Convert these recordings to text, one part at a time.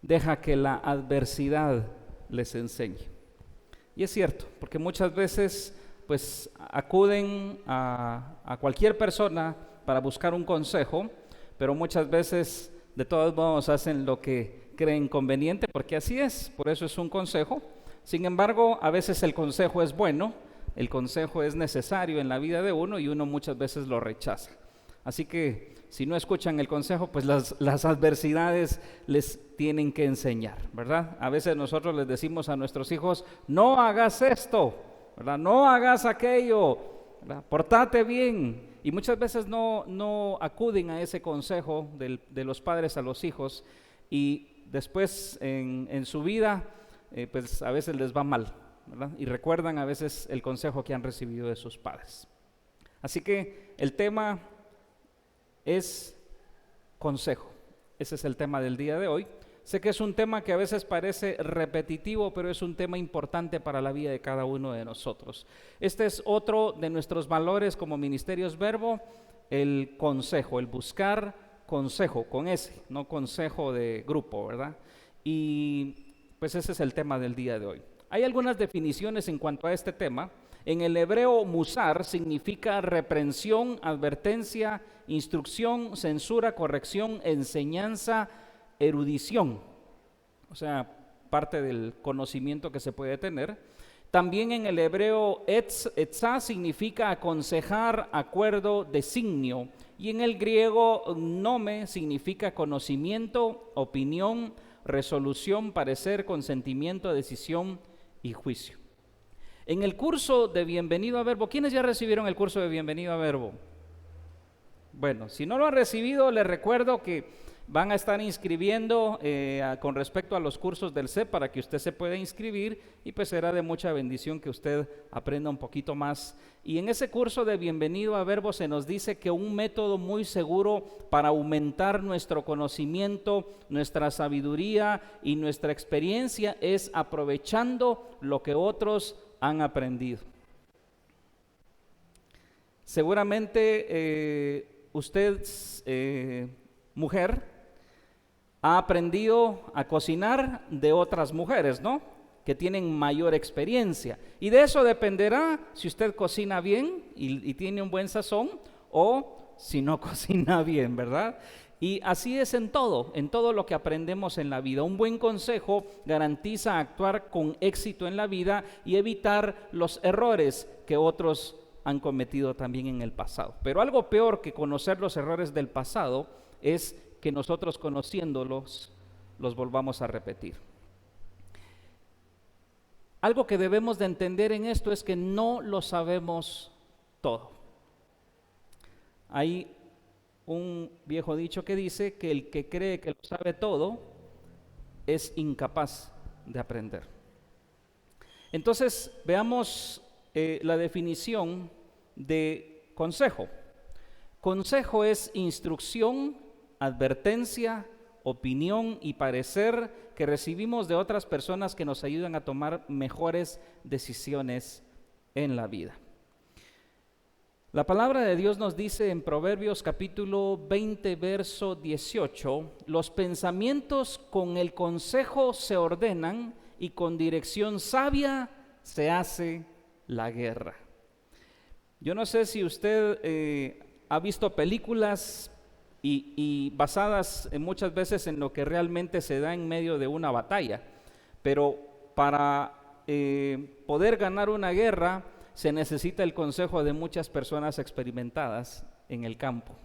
deja que la adversidad les enseñe. Y es cierto, porque muchas veces pues acuden a cualquier persona para buscar un consejo, pero muchas veces de todos modos hacen lo que creen conveniente, porque así es, por eso es un consejo. Sin embargo, a veces el consejo es bueno, el consejo es necesario en la vida de uno y uno muchas veces lo rechaza. Así que si no escuchan el consejo, pues las adversidades les tienen que enseñar, ¿verdad? A veces nosotros les decimos a nuestros hijos, no hagas esto, ¿verdad? No hagas aquello, ¿verdad? Portate bien. Y muchas veces no acuden a ese consejo de los padres a los hijos y después en su vida, pues a veces les va mal, ¿verdad? Y recuerdan a veces el consejo que han recibido de sus padres. Así que el tema es consejo. Ese es el tema del día de hoy. Sé que es un tema que a veces parece repetitivo, pero es un tema importante para la vida de cada uno de nosotros. Este es otro de nuestros valores como Ministerios Verbo, el consejo, el buscar consejo, con ese, no consejo de grupo, ¿verdad? Y pues ese es el tema del día de hoy. Hay algunas definiciones en cuanto a este tema. En el hebreo, musar significa reprensión, advertencia, instrucción, censura, corrección, enseñanza, erudición. O sea, parte del conocimiento que se puede tener. También en el hebreo, etzá significa aconsejar, acuerdo, designio. Y en el griego, gnome significa conocimiento, opinión, resolución, parecer, consentimiento, decisión y juicio. En el curso de Bienvenido a Verbo, ¿quiénes ya recibieron el curso de Bienvenido a Verbo? Bueno, si no lo han recibido, les recuerdo que van a estar inscribiendo con respecto a los cursos del CEP para que usted se pueda inscribir y pues será de mucha bendición que usted aprenda un poquito más. Y en ese curso de Bienvenido a Verbo se nos dice que un método muy seguro para aumentar nuestro conocimiento, nuestra sabiduría y nuestra experiencia es aprovechando lo que otros han aprendido. Seguramente usted, mujer, ha aprendido a cocinar de otras mujeres, ¿no? Que tienen mayor experiencia. Y de eso dependerá si usted cocina bien y tiene un buen sazón o si no cocina bien, ¿verdad? Y así es en todo lo que aprendemos en la vida. Un buen consejo garantiza actuar con éxito en la vida y evitar los errores que otros han cometido también en el pasado. Pero algo peor que conocer los errores del pasado es que nosotros conociéndolos los volvamos a repetir. Algo que debemos de entender en esto es que no lo sabemos todo. Hay un viejo dicho que dice que el que cree que lo sabe todo es incapaz de aprender. Entonces, veamos la definición de consejo. Consejo es instrucción, advertencia, opinión y parecer que recibimos de otras personas que nos ayudan a tomar mejores decisiones en la vida. La palabra de Dios nos dice en Proverbios capítulo 20, verso 18, los pensamientos con el consejo se ordenan y con dirección sabia se hace la guerra. Yo no sé si usted ha visto películas y basadas muchas veces en lo que realmente se da en medio de una batalla, pero para poder ganar una guerra se necesita el consejo de muchas personas experimentadas en el campo.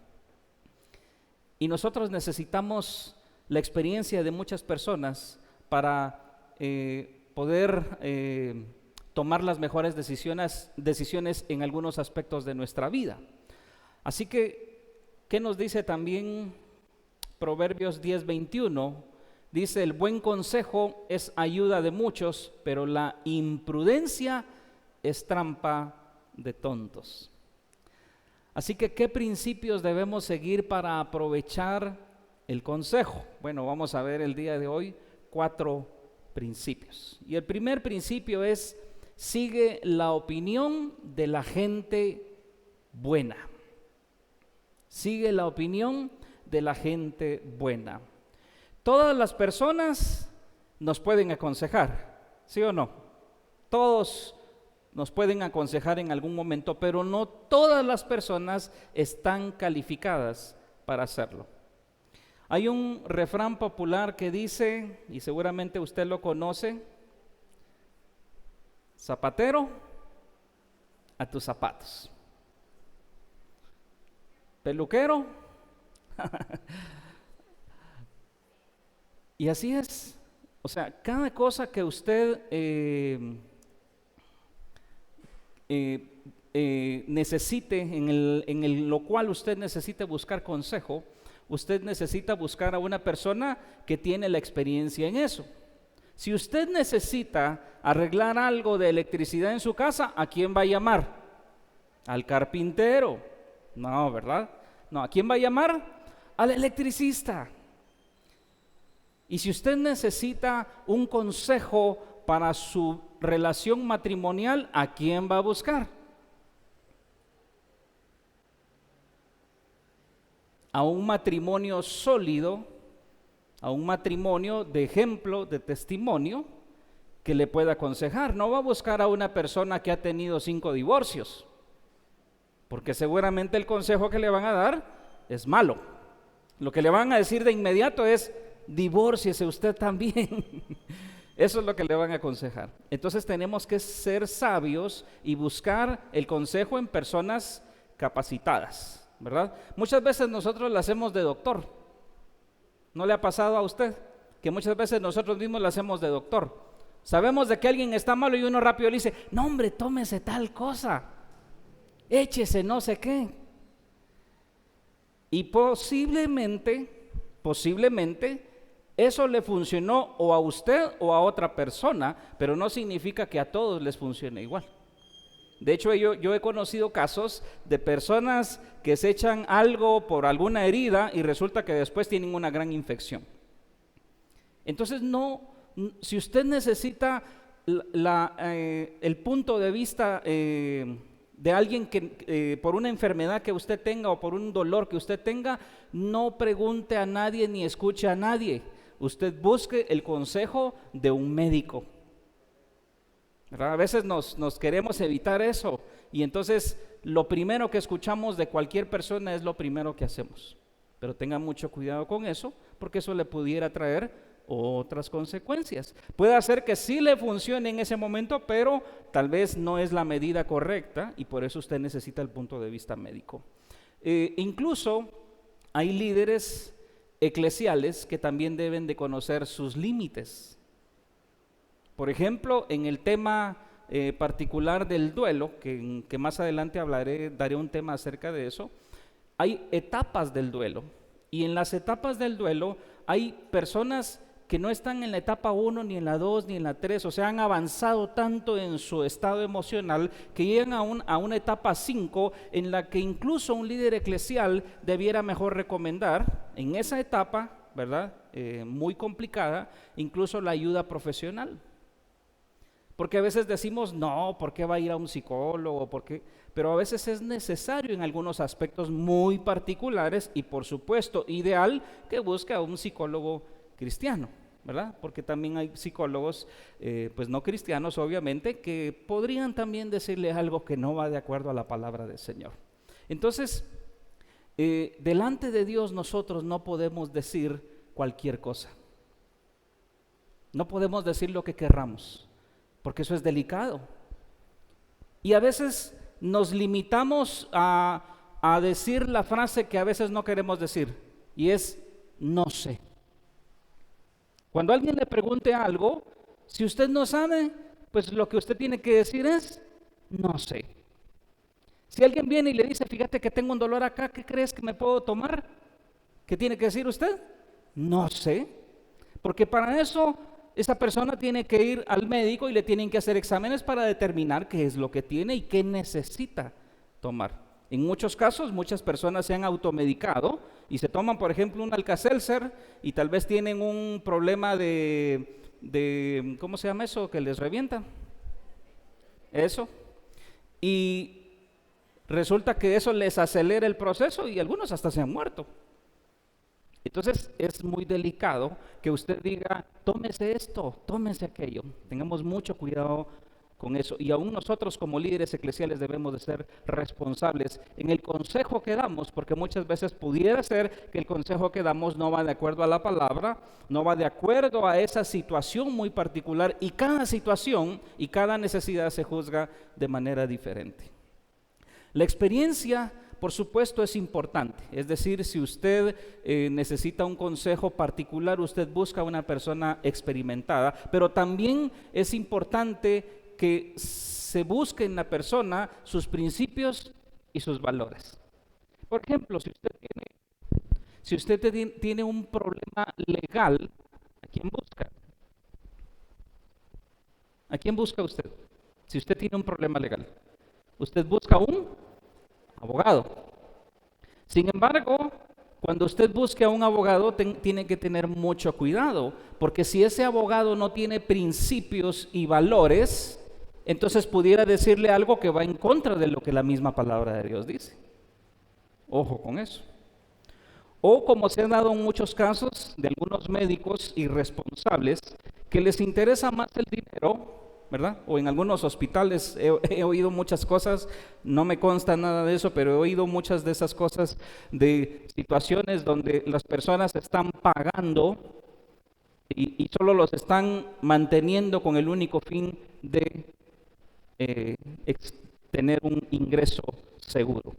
Y nosotros necesitamos la experiencia de muchas personas para poder tomar las mejores decisiones en algunos aspectos de nuestra vida. Así que, ¿qué nos dice también Proverbios 10:21? Dice, el buen consejo es ayuda de muchos, pero la imprudencia es trampa de tontos. Así que, ¿qué principios debemos seguir para aprovechar el consejo? Bueno, vamos a ver el día de hoy 4 principios. Y el primer principio es, sigue la opinión de la gente buena. Sigue la opinión de la gente buena. Todas las personas nos pueden aconsejar, ¿sí o no? Todos nos pueden aconsejar en algún momento, pero no todas las personas están calificadas para hacerlo. Hay un refrán popular que dice, y seguramente usted lo conoce: zapatero a tus zapatos, peluquero. Y así es. O sea, cada cosa que usted necesite, en lo cual usted necesite buscar consejo, usted necesita buscar a una persona que tiene la experiencia en eso. Si usted necesita arreglar algo de electricidad en su casa, ¿a quién va a llamar? ¿Al carpintero? No, ¿verdad? No, ¿a quién va a llamar? Al electricista. Y si usted necesita un consejo para su relación matrimonial, ¿a quién va a buscar? A un matrimonio sólido, a un matrimonio de ejemplo, de testimonio, que le pueda aconsejar. No va a buscar a una persona que ha tenido 5 divorcios, porque seguramente el consejo que le van a dar es malo. Lo que le van a decir de inmediato es: divórciese usted también. Eso es lo que le van a aconsejar. Entonces tenemos que ser sabios y buscar el consejo en personas capacitadas, ¿verdad? Muchas veces nosotros lo hacemos de doctor. ¿No le ha pasado a usted que muchas veces nosotros mismos lo hacemos de doctor? Sabemos de que alguien está malo y uno rápido le dice: no hombre, tómese tal cosa, échese no sé qué. Y posiblemente eso le funcionó o a usted o a otra persona, pero no significa que a todos les funcione igual. De hecho, yo he conocido casos de personas que se echan algo por alguna herida y resulta que después tienen una gran infección. Entonces, si usted necesita el punto de vista de alguien que por una enfermedad que usted tenga o por un dolor que usted tenga, no pregunte a nadie ni escuche a nadie. Usted busque el consejo de un médico, ¿verdad? A veces nos queremos evitar eso y entonces lo primero que escuchamos de cualquier persona es lo primero que hacemos. Pero tenga mucho cuidado con eso, porque eso le pudiera traer otras consecuencias. Puede hacer que sí le funcione en ese momento, pero tal vez no es la medida correcta y por eso usted necesita el punto de vista médico. Incluso hay líderes eclesiales que también deben de conocer sus límites. Por ejemplo, en el tema particular del duelo, que más adelante daré un tema acerca de eso, hay etapas del duelo. Y en las etapas del duelo hay personas que no están en la etapa 1, ni en la 2, ni en la 3, o sea, han avanzado tanto en su estado emocional que llegan a una etapa 5 en la que incluso un líder eclesial debiera mejor recomendar en esa etapa, ¿verdad? Muy complicada, incluso la ayuda profesional. Porque a veces decimos: no, ¿por qué va a ir a un psicólogo? ¿Por qué? Pero a veces es necesario en algunos aspectos muy particulares y por supuesto ideal que busque a un psicólogo cristiano, ¿verdad? Porque también hay psicólogos pues no cristianos, obviamente, que podrían también decirle algo que no va de acuerdo a la palabra del Señor. Entonces, delante de Dios nosotros no podemos decir cualquier cosa. No podemos decir lo que querramos, porque eso es delicado. Y a veces nos limitamos a decir la frase que a veces no queremos decir, y es: no sé. Cuando alguien le pregunte algo, si usted no sabe, pues lo que usted tiene que decir es: no sé. Si alguien viene y le dice: fíjate que tengo un dolor acá, ¿qué crees que me puedo tomar? ¿Qué tiene que decir usted? No sé. Porque para eso esa persona tiene que ir al médico y le tienen que hacer exámenes para determinar qué es lo que tiene y qué necesita tomar. En muchos casos, muchas personas se han automedicado y se toman, por ejemplo, un Alka-Seltzer y tal vez tienen un problema de ¿cómo se llama eso? Que les revienta. Eso. Y resulta que eso les acelera el proceso y algunos hasta se han muerto. Entonces es muy delicado que usted diga, tómese esto, tómese aquello. Tengamos mucho cuidado con eso. Y aún nosotros como líderes eclesiales debemos de ser responsables en el consejo que damos, porque muchas veces pudiera ser que el consejo que damos no va de acuerdo a la palabra, no va de acuerdo a esa situación muy particular, y cada situación y cada necesidad se juzga de manera diferente. La experiencia, por supuesto, es importante. Es decir, si usted necesita un consejo particular, usted busca a una persona experimentada, pero también es importante que se busque en la persona sus principios y sus valores. Por ejemplo, si usted tiene un problema legal, ¿a quién busca? ¿A quién busca usted? Si usted tiene un problema legal, usted busca un abogado. Sin embargo, cuando usted busque a un abogado, tiene que tener mucho cuidado, porque si ese abogado no tiene principios y valores, entonces pudiera decirle algo que va en contra de lo que la misma palabra de Dios dice. Ojo con eso. O como se han dado en muchos casos de algunos médicos irresponsables que les interesa más el dinero, ¿verdad? O en algunos hospitales he oído muchas cosas, no me consta nada de eso, pero he oído muchas de esas cosas, de situaciones donde las personas están pagando y solo los están manteniendo con el único fin de tener un ingreso seguro.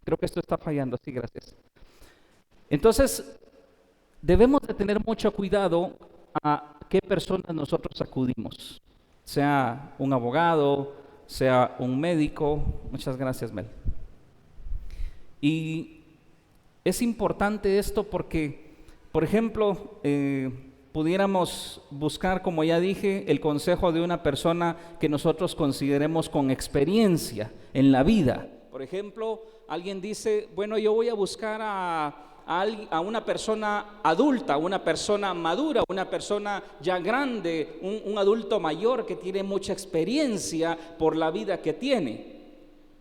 Creo que esto está fallando, sí, gracias. Entonces, debemos de tener mucho cuidado a qué personas nosotros acudimos, sea un abogado, sea un médico. Muchas gracias, Mel. Y es importante esto porque, por ejemplo, pudiéramos buscar, como ya dije, el consejo de una persona que nosotros consideremos con experiencia en la vida. Por ejemplo, alguien dice, bueno, yo voy a buscar a una persona adulta, una persona madura, una persona ya grande, un adulto mayor que tiene mucha experiencia por la vida que tiene.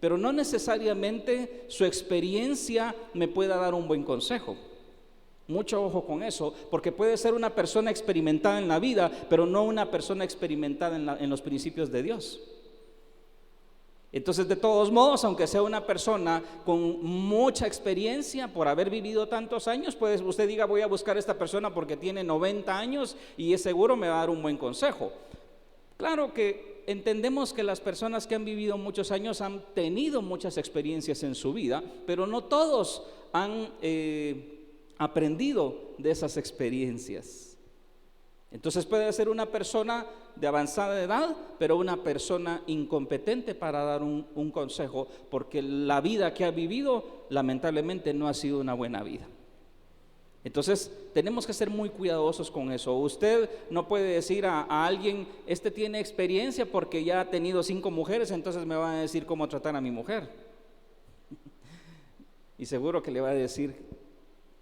Pero no necesariamente su experiencia me pueda dar un buen consejo. Mucho ojo con eso, porque puede ser una persona experimentada en la vida, pero no una persona experimentada en los principios de Dios. Entonces, de todos modos, aunque sea una persona con mucha experiencia por haber vivido tantos años, pues usted diga, voy a buscar a esta persona porque tiene 90 años y es seguro me va a dar un buen consejo. Claro que entendemos que las personas que han vivido muchos años han tenido muchas experiencias en su vida, pero no todos han aprendido de esas experiencias. Entonces puede ser una persona de avanzada edad, pero una persona incompetente para dar un consejo, porque la vida que ha vivido lamentablemente no ha sido una buena vida. Entonces tenemos que ser muy cuidadosos con eso. Usted no puede decir a alguien, este tiene experiencia porque ya ha tenido 5 mujeres, entonces me va a decir cómo tratar a mi mujer. Y seguro que le va a decir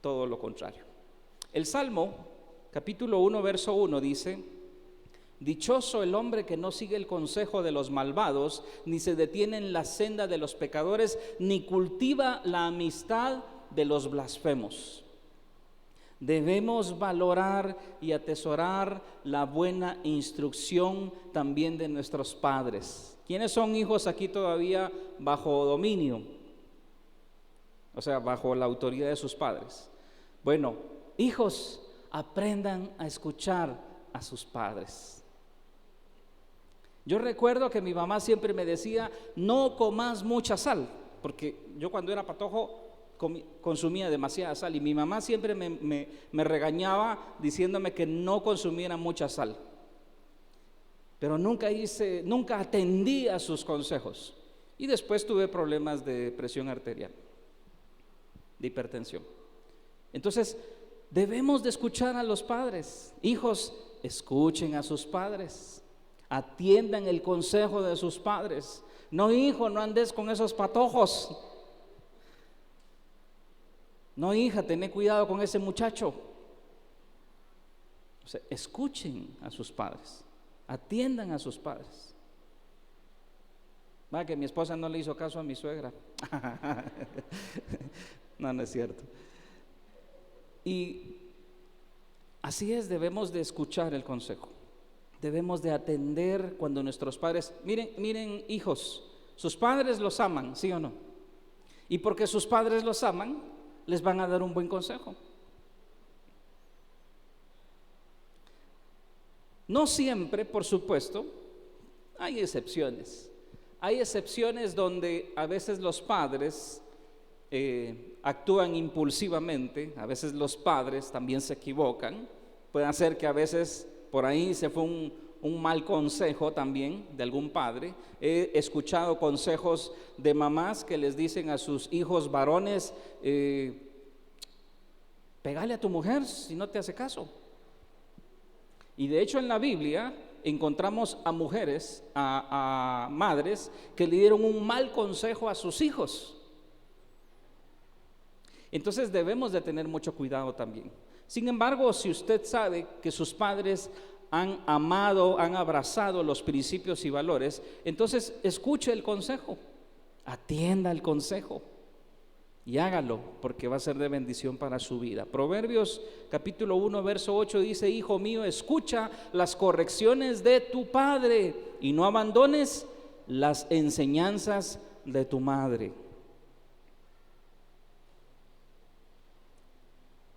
todo lo contrario. El Salmo, capítulo 1, verso 1 dice, dichoso el hombre que no sigue el consejo de los malvados, ni se detiene en la senda de los pecadores, ni cultiva la amistad de los blasfemos. Debemos valorar y atesorar la buena instrucción también de nuestros padres. ¿Quiénes son hijos aquí todavía bajo dominio? O sea, bajo la autoridad de sus padres. Bueno, hijos, aprendan a escuchar a sus padres. Yo recuerdo que mi mamá siempre me decía, no comas mucha sal, porque yo cuando era patojo consumía demasiada sal y mi mamá siempre me regañaba diciéndome que no consumiera mucha sal. Pero nunca atendí a sus consejos y después tuve problemas de presión arterial, de hipertensión. Entonces, debemos de escuchar a los padres. Hijos, escuchen a sus padres, atiendan el consejo de sus padres. No, hijo, no andes con esos patojos. No, hija, ten cuidado con ese muchacho. O sea, escuchen a sus padres, atiendan a sus padres. Va, que mi esposa no le hizo caso a mi suegra. No, no es cierto. Y así es, debemos de escuchar el consejo. Debemos de atender cuando nuestros padres, miren hijos, sus padres los aman, ¿sí o no? Y porque sus padres los aman, les van a dar un buen consejo. No siempre, por supuesto, hay excepciones. Hay excepciones donde a veces los padres actúan impulsivamente, a veces los padres también se equivocan. Puede ser que a veces por ahí se fue un mal consejo también de algún padre. He escuchado consejos de mamás que les dicen a sus hijos varones, pégale a tu mujer si no te hace caso. Y de hecho en la Biblia encontramos a mujeres, a madres que le dieron un mal consejo a sus hijos. Entonces debemos de tener mucho cuidado también. Sin embargo, si usted sabe que sus padres han amado, han abrazado los principios y valores, entonces escuche el consejo, atienda el consejo y hágalo, porque va a ser de bendición para su vida. Proverbios capítulo 1 verso 8 dice: hijo mío, escucha las correcciones de tu padre y no abandones las enseñanzas de tu madre.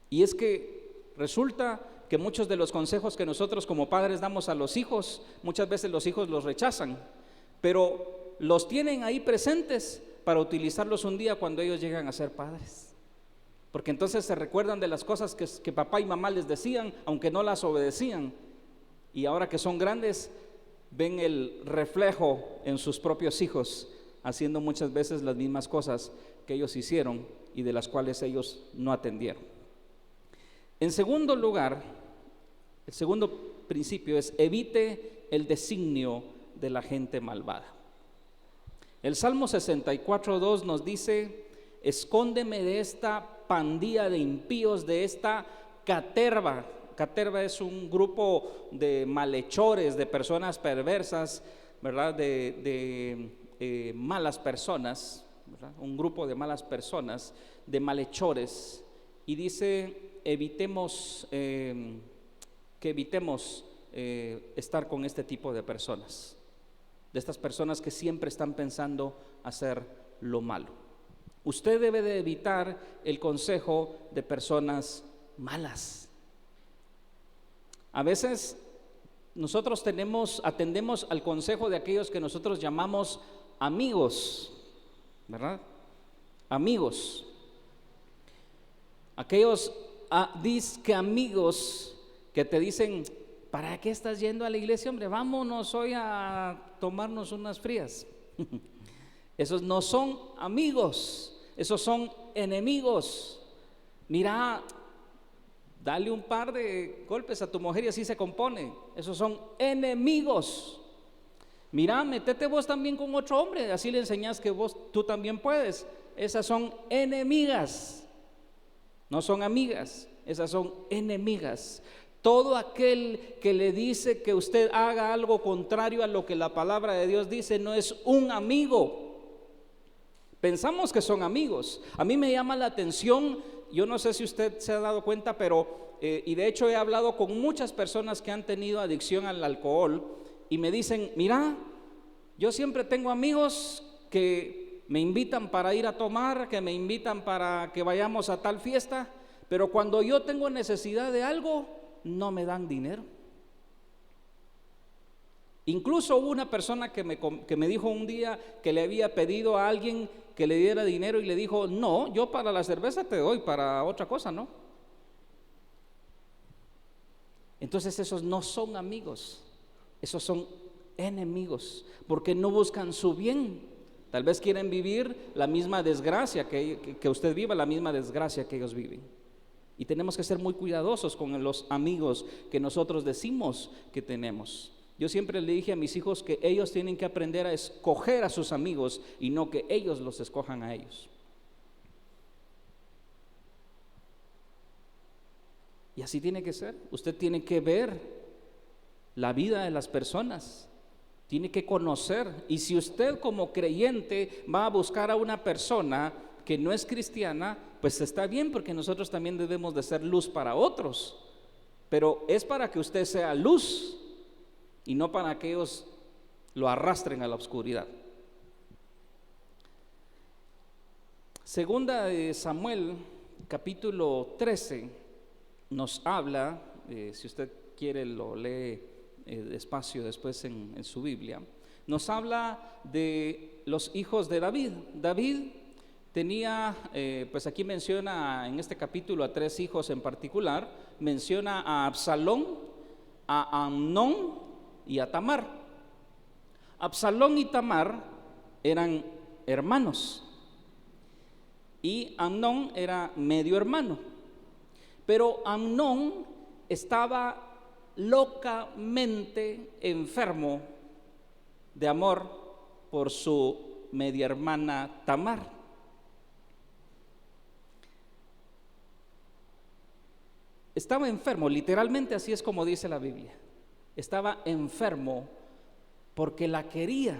Y es que resulta que muchos de los consejos que nosotros como padres damos a los hijos, muchas veces los hijos los rechazan, pero los tienen ahí presentes para utilizarlos un día cuando ellos llegan a ser padres, porque entonces se recuerdan de las cosas que papá y mamá les decían, aunque no las obedecían, y ahora que son grandes ven el reflejo en sus propios hijos, haciendo muchas veces las mismas cosas que ellos hicieron y de las cuales ellos no atendieron. En segundo lugar, el segundo principio es: evite el designio de la gente malvada. El Salmo 64:2 nos dice: escóndeme de esta pandilla de impíos, de esta caterva. Caterva es un grupo de malhechores, de personas perversas, ¿verdad? De malas personas, ¿verdad? Un grupo de malas personas, de malhechores. Y dice: evitemos estar con este tipo de personas, de estas personas que siempre están pensando hacer lo malo. Usted debe de evitar el consejo de personas malas. A veces nosotros atendemos al consejo de aquellos que nosotros llamamos amigos, ¿verdad? Amigos. Aquellos disque amigos que te dicen: ¿para qué estás yendo a la iglesia, hombre? Vámonos hoy a tomarnos unas frías. Esos no son amigos, esos son enemigos. Mira, dale un par de golpes a tu mujer y así se compone. Esos son enemigos. Mira, métete vos también con otro hombre, así le enseñas que tú también puedes. Esas son enemigas. No son amigas, esas son enemigas. Todo aquel que le dice que usted haga algo contrario a lo que la palabra de Dios dice no es un amigo. Pensamos que son amigos. A mí me llama la atención, yo no sé si usted se ha dado cuenta, pero y de hecho he hablado con muchas personas que han tenido adicción al alcohol y me dicen: mira, yo siempre tengo amigos que me invitan para ir a tomar, que me invitan para que vayamos a tal fiesta, pero cuando yo tengo necesidad de algo, no me dan dinero. Incluso hubo una persona que me dijo un día que le había pedido a alguien que le diera dinero y le dijo: no, yo para la cerveza te doy, para otra cosa no. Entonces esos no son amigos, esos son enemigos, porque no buscan su bien. Tal vez quieren vivir la misma desgracia que usted viva, la misma desgracia que ellos viven. Y tenemos que ser muy cuidadosos con los amigos que nosotros decimos que tenemos. Yo siempre le dije a mis hijos que ellos tienen que aprender a escoger a sus amigos y no que ellos los escojan a ellos. Y así tiene que ser. Usted tiene que ver la vida de las personas, tiene que conocer. Y si usted como creyente va a buscar a una persona que no es cristiana, pues está bien, porque nosotros también debemos de ser luz para otros, pero es para que usted sea luz y no para que ellos lo arrastren a la oscuridad. Segunda de Samuel, capítulo 13, nos habla, si usted quiere lo lee despacio después en su Biblia, nos habla de los hijos de David. David tenía, pues aquí menciona en este capítulo a 3 hijos en particular. Menciona a Absalón, a Amnón y a Tamar. Absalón y Tamar eran hermanos y Amnón era medio hermano, pero Amnón estaba locamente enfermo de amor por su media hermana Tamar. Estaba enfermo, literalmente así es como dice la Biblia. Estaba enfermo porque la quería.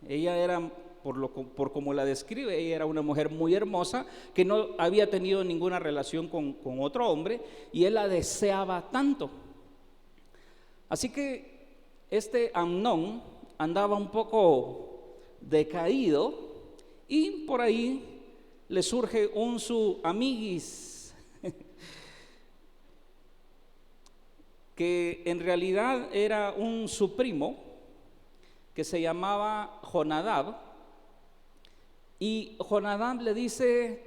Ella era, por como la describe, ella era una mujer muy hermosa que no había tenido ninguna relación con otro hombre, y él la deseaba tanto. Así que este Amnón andaba un poco decaído, y por ahí le surge un su amiguis que en realidad era su primo, que se llamaba Jonadab. Y Jonadab le dice: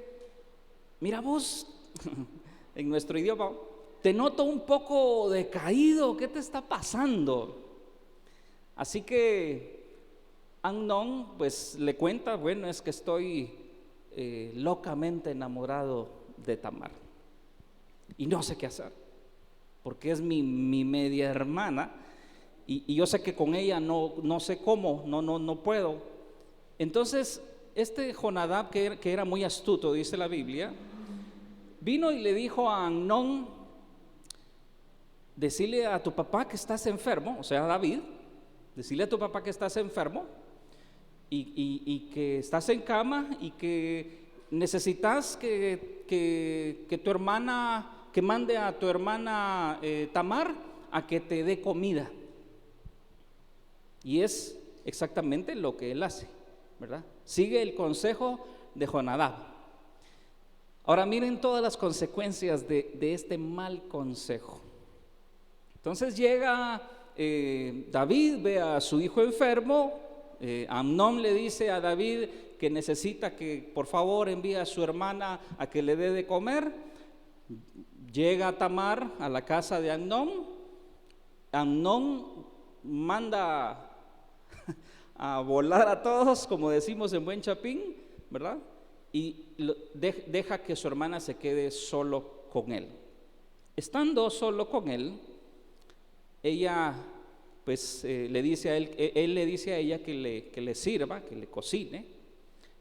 mira vos, en nuestro idioma, te noto un poco decaído, ¿qué te está pasando? Así que Amnón pues le cuenta: bueno, es que estoy locamente enamorado de Tamar y no sé qué hacer, porque es mi media hermana, y yo sé que con ella no sé cómo, no puedo. Entonces este Jonadab, que era muy astuto, dice la Biblia, vino y le dijo a Amnón: decile a tu papá que estás enfermo, o sea, a David, decile a tu papá que estás enfermo y que estás en cama, y que necesitas que tu hermana, que mande a tu hermana Tamar a que te dé comida. Y es exactamente lo que él hace, ¿verdad? Sigue el consejo de Jonadab. Ahora miren todas las consecuencias de este mal consejo. Entonces llega David, ve a su hijo enfermo. Amnón le dice a David que necesita que por favor envíe a su hermana a que le dé de comer. Llega Tamar a la casa de Amnón. Amnón manda a volar a todos, como decimos en buen chapín, ¿verdad? Y deja que su hermana se quede solo con él. Estando solo con él, ella pues le dice a él le dice a ella que le sirva, que le cocine.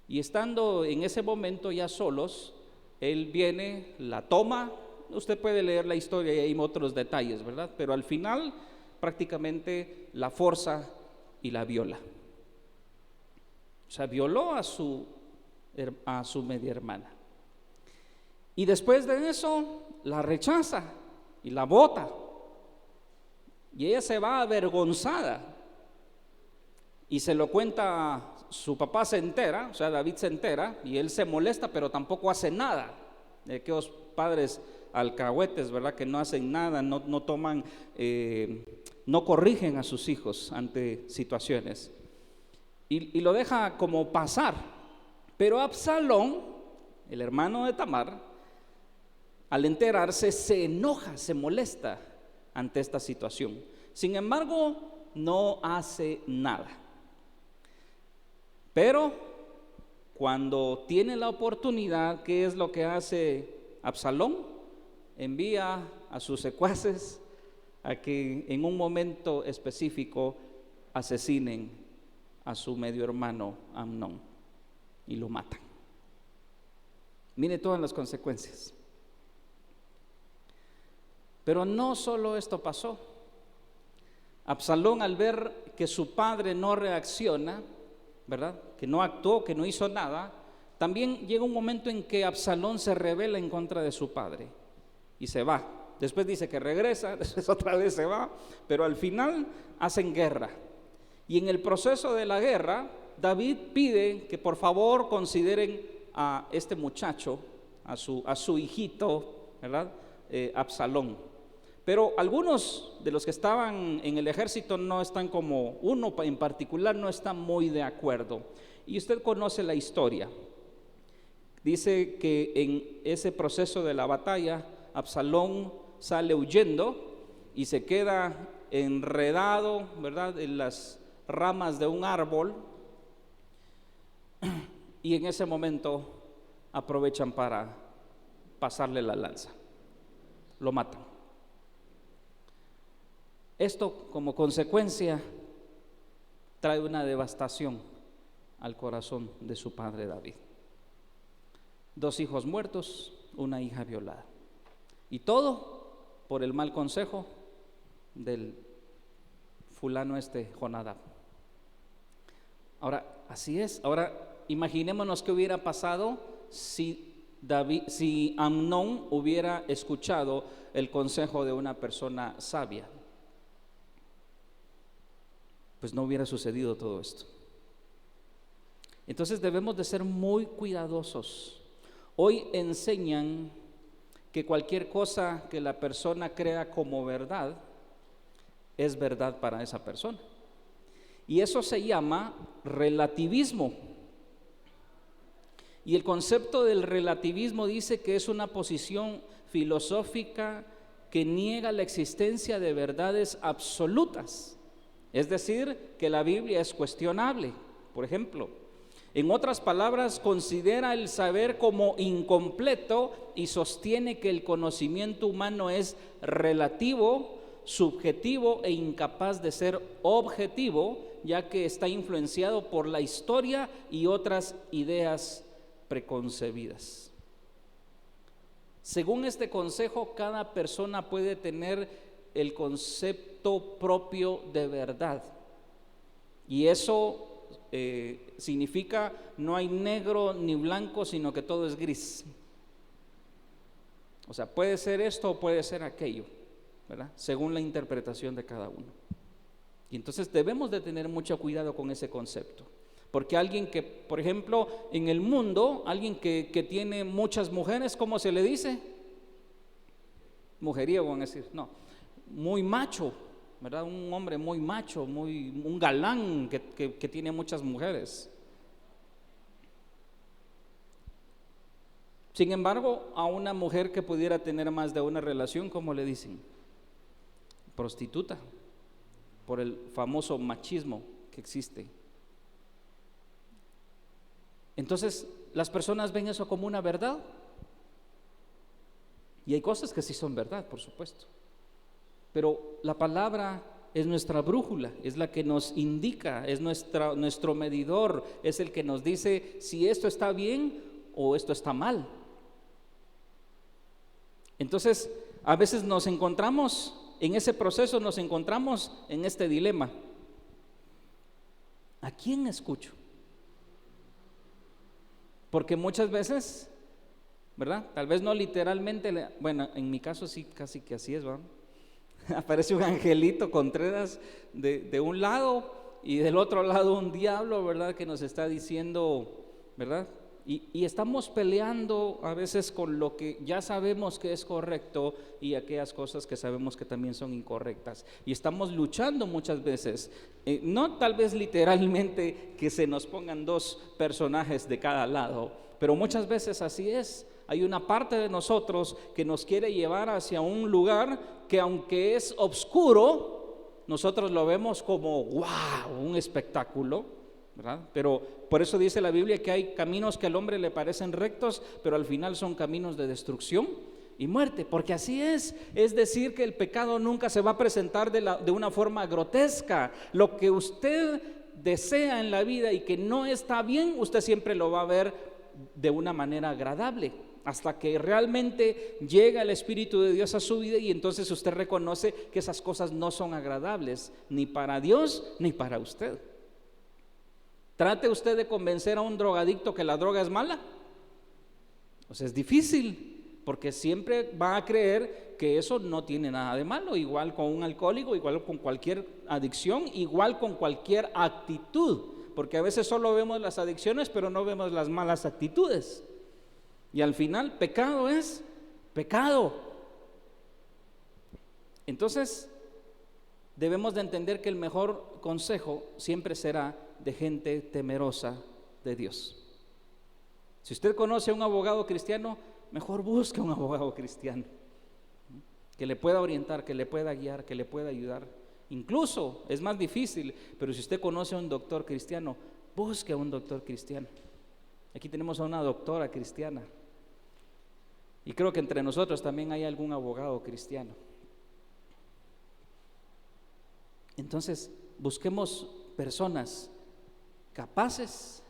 Y estando en ese momento ya solos, él viene, la toma. Usted puede leer la historia y hay otros detalles, ¿verdad? Pero al final prácticamente la forza y la viola. O sea, violó a su media hermana. Y después de eso la rechaza y la bota. Y ella se va avergonzada y se lo cuenta. Su papá se entera, o sea, David se entera, y él se molesta, pero tampoco hace nada. De aquellos padres alcahuetes, ¿verdad?, que no hacen nada, no toman, no corrigen a sus hijos ante situaciones, y lo deja como pasar. Pero Absalón, el hermano de Tamar, al enterarse, se enoja, se molesta ante esta situación. Sin embargo, no hace nada. Pero cuando tiene la oportunidad, ¿qué es lo que hace Absalón? Envía a sus secuaces a que en un momento específico asesinen a su medio hermano Amnón y lo matan. Mire todas las consecuencias. Pero no solo esto pasó. Absalón, al ver que su padre no reacciona, ¿verdad?, que no actuó, que no hizo nada, También llega un momento en que Absalón se rebela en contra de su padre y se va. Después dice que regresa, después otra vez se va, pero al final hacen guerra. Y en el proceso de la guerra, David pide que por favor consideren a este muchacho, a su hijito, ¿verdad? Absalón. Pero algunos de los que estaban en el ejército no están, como uno en particular, no está muy de acuerdo. Y usted conoce la historia. Dice que en ese proceso de la batalla, Absalón sale huyendo y se queda enredado, ¿verdad?, en las ramas de un árbol, y en ese momento aprovechan para pasarle la lanza, lo matan. Esto como consecuencia trae una devastación al corazón de su padre David. 2 hijos muertos, una hija violada, y todo por el mal consejo del fulano Jonadab. Ahora, así es. Ahora, imaginémonos qué hubiera pasado si Amnón hubiera escuchado el consejo de una persona sabia. Pues no hubiera sucedido todo esto. Entonces debemos de ser muy cuidadosos. Hoy enseñan que cualquier cosa que la persona crea como verdad es verdad para esa persona. Y eso se llama relativismo. Y el concepto del relativismo dice que es una posición filosófica que niega la existencia de verdades absolutas. Es decir, que la Biblia es cuestionable, por ejemplo. En otras palabras, considera el saber como incompleto y sostiene que el conocimiento humano es relativo, subjetivo e incapaz de ser objetivo, ya que está influenciado por la historia y otras ideas preconcebidas. Según este consejo, cada persona puede tener el concepto propio de verdad, y eso significa no hay negro ni blanco, sino que todo es gris. O sea, puede ser esto o puede ser aquello, ¿verdad?, según la interpretación de cada uno. Y entonces debemos de tener mucho cuidado con ese concepto, porque alguien que, por ejemplo, en el mundo, alguien que tiene muchas mujeres, ¿cómo se le dice? Mujeriego, van a decir, no, muy macho, ¿verdad? Un hombre muy macho, un galán que tiene muchas mujeres. Sin embargo, a una mujer que pudiera tener más de una relación, ¿cómo le dicen? Prostituta, por el famoso machismo que existe. Entonces, las personas ven eso como una verdad, y hay cosas que sí son verdad, por supuesto. Pero la palabra es nuestra brújula, es la que nos indica, es nuestro medidor, es el que nos dice si esto está bien o esto está mal. Entonces, a veces nos encontramos en ese proceso, nos encontramos en este dilema. ¿A quién escucho? Porque muchas veces, ¿verdad? Tal vez no literalmente, bueno, en mi caso sí, casi que así es, ¿verdad? Aparece un angelito Contreras de un lado y del otro lado un diablo, ¿verdad?, que nos está diciendo, ¿verdad? Y estamos peleando a veces con lo que ya sabemos que es correcto y aquellas cosas que sabemos que también son incorrectas. Y estamos luchando muchas veces, no tal vez literalmente que se nos pongan 2 personajes de cada lado, pero muchas veces así es. Hay una parte de nosotros que nos quiere llevar hacia un lugar que, aunque es oscuro, nosotros lo vemos como wow, un espectáculo, ¿verdad? Pero por eso dice la Biblia que hay caminos que al hombre le parecen rectos, pero al final son caminos de destrucción y muerte, porque así es decir, que el pecado nunca se va a presentar de una forma grotesca. Lo que usted desea en la vida y que no está bien, usted siempre lo va a ver de una manera agradable, hasta que realmente llega el Espíritu de Dios a su vida y entonces usted reconoce que esas cosas no son agradables, ni para Dios ni para usted. Trate usted de convencer a un drogadicto que la droga es mala. O sea, es difícil, porque siempre va a creer que eso no tiene nada de malo. Igual con un alcohólico, igual con cualquier adicción, igual con cualquier actitud. Porque a veces solo vemos las adicciones, pero no vemos las malas actitudes. Y al final, pecado es pecado. Entonces, debemos de entender que el mejor consejo siempre será de gente temerosa de Dios. Si usted conoce a un abogado cristiano, mejor busque un abogado cristiano que le pueda orientar, que le pueda guiar, que le pueda ayudar. Incluso es más difícil, pero si usted conoce a un doctor cristiano, busque a un doctor cristiano. Aquí tenemos a una doctora cristiana, y creo que entre nosotros también hay algún abogado cristiano. Entonces, busquemos personas capaces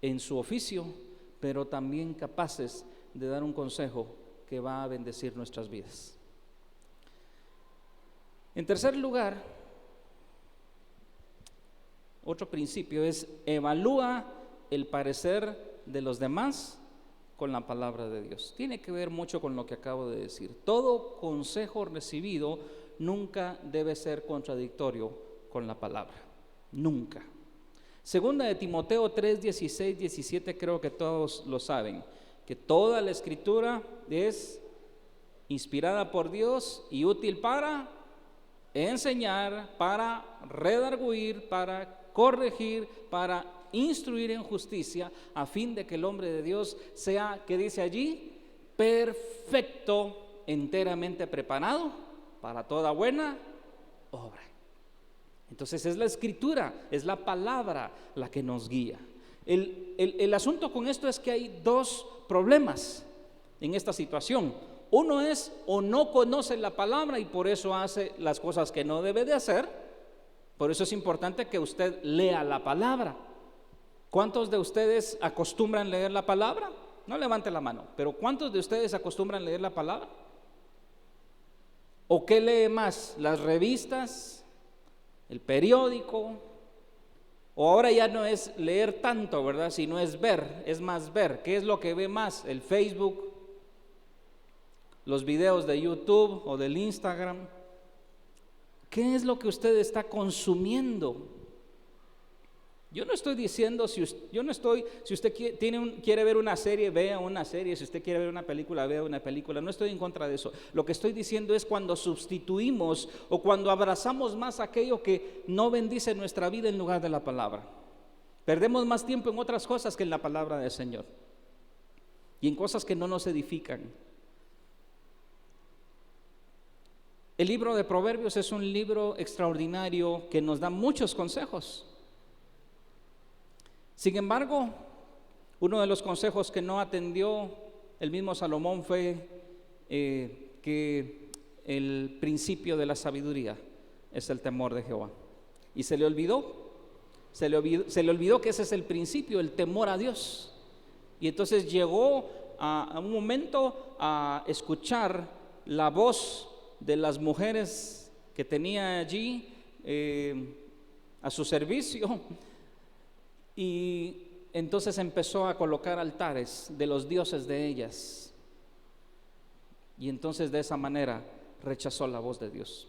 en su oficio, pero también capaces de dar un consejo que va a bendecir nuestras vidas. En tercer lugar, otro principio es: evalúa el parecer de los demás con la palabra de Dios. Tiene que ver mucho con lo que acabo de decir. Todo consejo recibido nunca debe ser contradictorio con la palabra. Nunca. Segunda de Timoteo 3, 16, 17, creo que todos lo saben, que toda la escritura es inspirada por Dios y útil para enseñar, para redarguir, para corregir, para instruir en justicia, a fin de que el hombre de Dios sea, ¿qué dice allí? Perfecto, enteramente preparado para toda buena obra. Entonces es la escritura, es la palabra la que nos guía. El asunto con esto es que hay dos problemas en esta situación. Uno es: o no conoce la palabra y por eso hace las cosas que no debe de hacer. Por eso es importante que usted lea la palabra. ¿Cuántos de ustedes acostumbran leer la palabra? No levante la mano, pero ¿cuántos de ustedes acostumbran leer la palabra? ¿O qué lee más? ¿Las revistas? ¿El periódico? O ahora ya no es leer tanto, ¿verdad? Sino es ver, es más ver. ¿Qué es lo que ve más? ¿El Facebook? ¿Los videos de YouTube o del Instagram? ¿Qué es lo que usted está consumiendo? Yo no estoy diciendo, si usted quiere ver una serie, vea una serie. Si usted quiere ver una película, vea una película. No estoy en contra de eso. Lo que estoy diciendo es cuando sustituimos o cuando abrazamos más aquello que no bendice nuestra vida en lugar de la palabra. Perdemos más tiempo en otras cosas que en la palabra del Señor, y en cosas que no nos edifican. El libro de Proverbios es un libro extraordinario que nos da muchos consejos. Sin embargo, uno de los consejos que no atendió el mismo Salomón fue que el principio de la sabiduría es el temor de Jehová. Y se le olvidó que ese es el principio, el temor a Dios. Y entonces llegó a un momento a escuchar la voz de las mujeres que tenía allí a su servicio. Y entonces empezó a colocar altares de los dioses de ellas. Y entonces de esa manera rechazó la voz de Dios.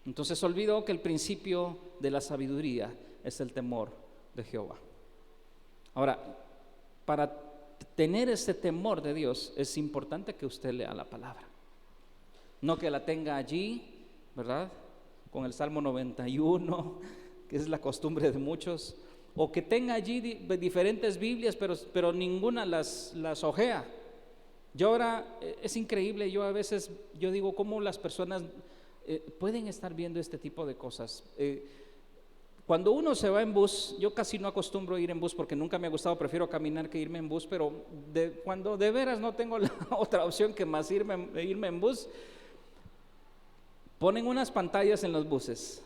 Entonces olvidó que el principio de la sabiduría es el temor de Jehová. Ahora, para tener ese temor de Dios es importante que usted lea la palabra. No que la tenga allí, ¿verdad? Con el Salmo 91, que es la costumbre de muchos, o que tenga allí diferentes Biblias, pero ninguna las ojea. Yo ahora, es increíble, yo a veces, yo digo, ¿cómo las personas pueden estar viendo este tipo de cosas? Cuando uno se va en bus, yo casi no acostumbro ir en bus porque nunca me ha gustado, prefiero caminar que irme en bus, pero cuando de veras no tengo la otra opción que más irme en bus, ponen unas pantallas en los buses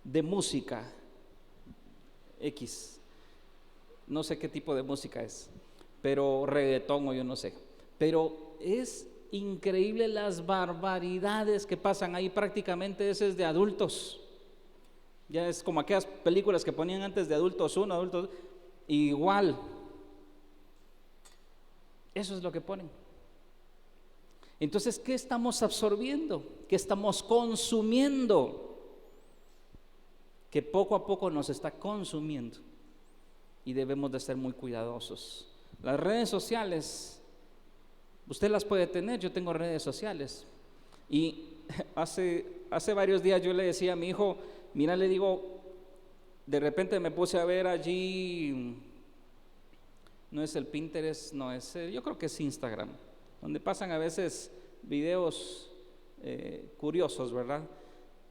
de música X, no sé qué tipo de música es, pero reggaetón o yo no sé, pero es increíble las barbaridades que pasan ahí. Prácticamente ese es de adultos, Ya es como aquellas películas que ponían antes de adultos 1, adultos 2, igual. Eso es lo que ponen. Entonces, ¿qué estamos absorbiendo? ¿Qué estamos consumiendo? Que poco a poco nos está consumiendo. Y debemos de ser muy cuidadosos. Las redes sociales, usted las puede tener, yo tengo redes sociales. Y hace varios días yo le decía a mi hijo, mira, le digo, de repente me puse a ver allí, no es el Pinterest, no es, yo creo que es Instagram, donde pasan a veces videos curiosos, ¿verdad?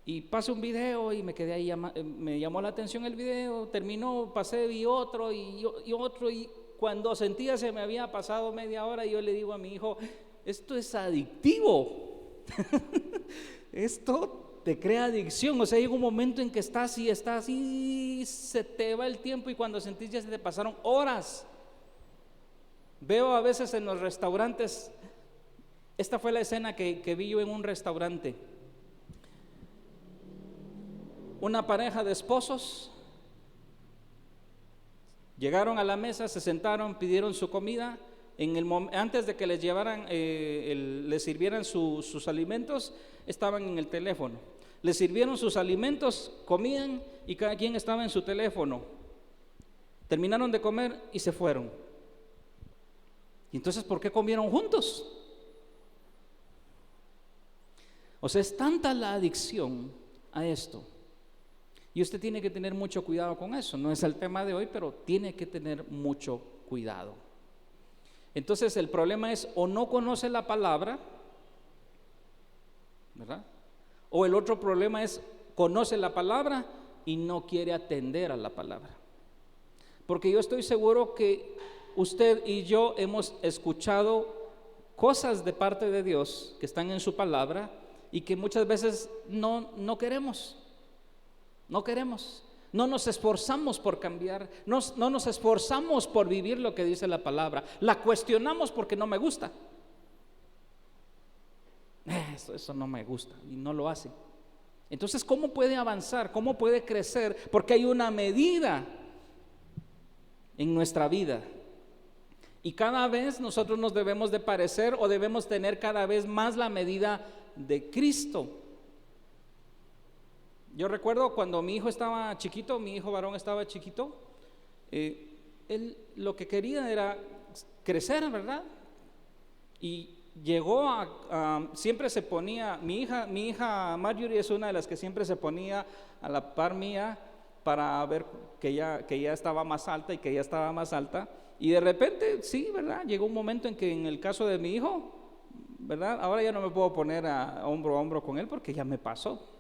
Y pasé un video y me quedé ahí, me llamó la atención el video, terminó, pasé, vi otro y otro, y cuando sentía se me había pasado media hora, y yo le digo a mi hijo, esto es adictivo. Esto te crea adicción. O sea, llega un momento en que estás y se te va el tiempo, y cuando sentís ya se te pasaron horas. Veo a veces en los restaurantes, esta fue la escena que vi yo en un restaurante. Una pareja de esposos llegaron a la mesa, se sentaron, pidieron su comida. Antes de que les llevaran, les sirvieran sus alimentos, estaban en el teléfono. Les sirvieron sus alimentos, comían y cada quien estaba en su teléfono. Terminaron de comer y se fueron. ¿Y entonces por qué comieron juntos? O sea, es tanta la adicción a esto. Y usted tiene que tener mucho cuidado con eso. No es el tema de hoy, pero tiene que tener mucho cuidado. Entonces el problema es, o no conoce la palabra, ¿verdad? O el otro problema es, conoce la palabra y no quiere atender a la palabra. Porque yo estoy seguro que usted y yo hemos escuchado cosas de parte de Dios que están en su palabra y que muchas veces no queremos. No queremos. No nos esforzamos por cambiar, no nos esforzamos por vivir lo que dice la palabra. La cuestionamos porque no me gusta. Eso no me gusta, y no lo hace. Entonces, ¿cómo puede avanzar? ¿Cómo puede crecer? Porque hay una medida en nuestra vida. Y cada vez nosotros nos debemos de parecer, o debemos tener cada vez más la medida de Cristo. Yo recuerdo cuando mi hijo estaba chiquito, mi hijo varón estaba chiquito, él lo que quería era crecer, ¿verdad? Y llegó siempre se ponía, mi hija Marjorie es una de las que siempre se ponía a la par mía para ver que ya estaba más alta y que ella estaba más alta. Y de repente, sí, ¿verdad? Llegó un momento en que en el caso de mi hijo, ¿verdad? Ahora ya no me puedo poner a hombro con él porque ya me pasó.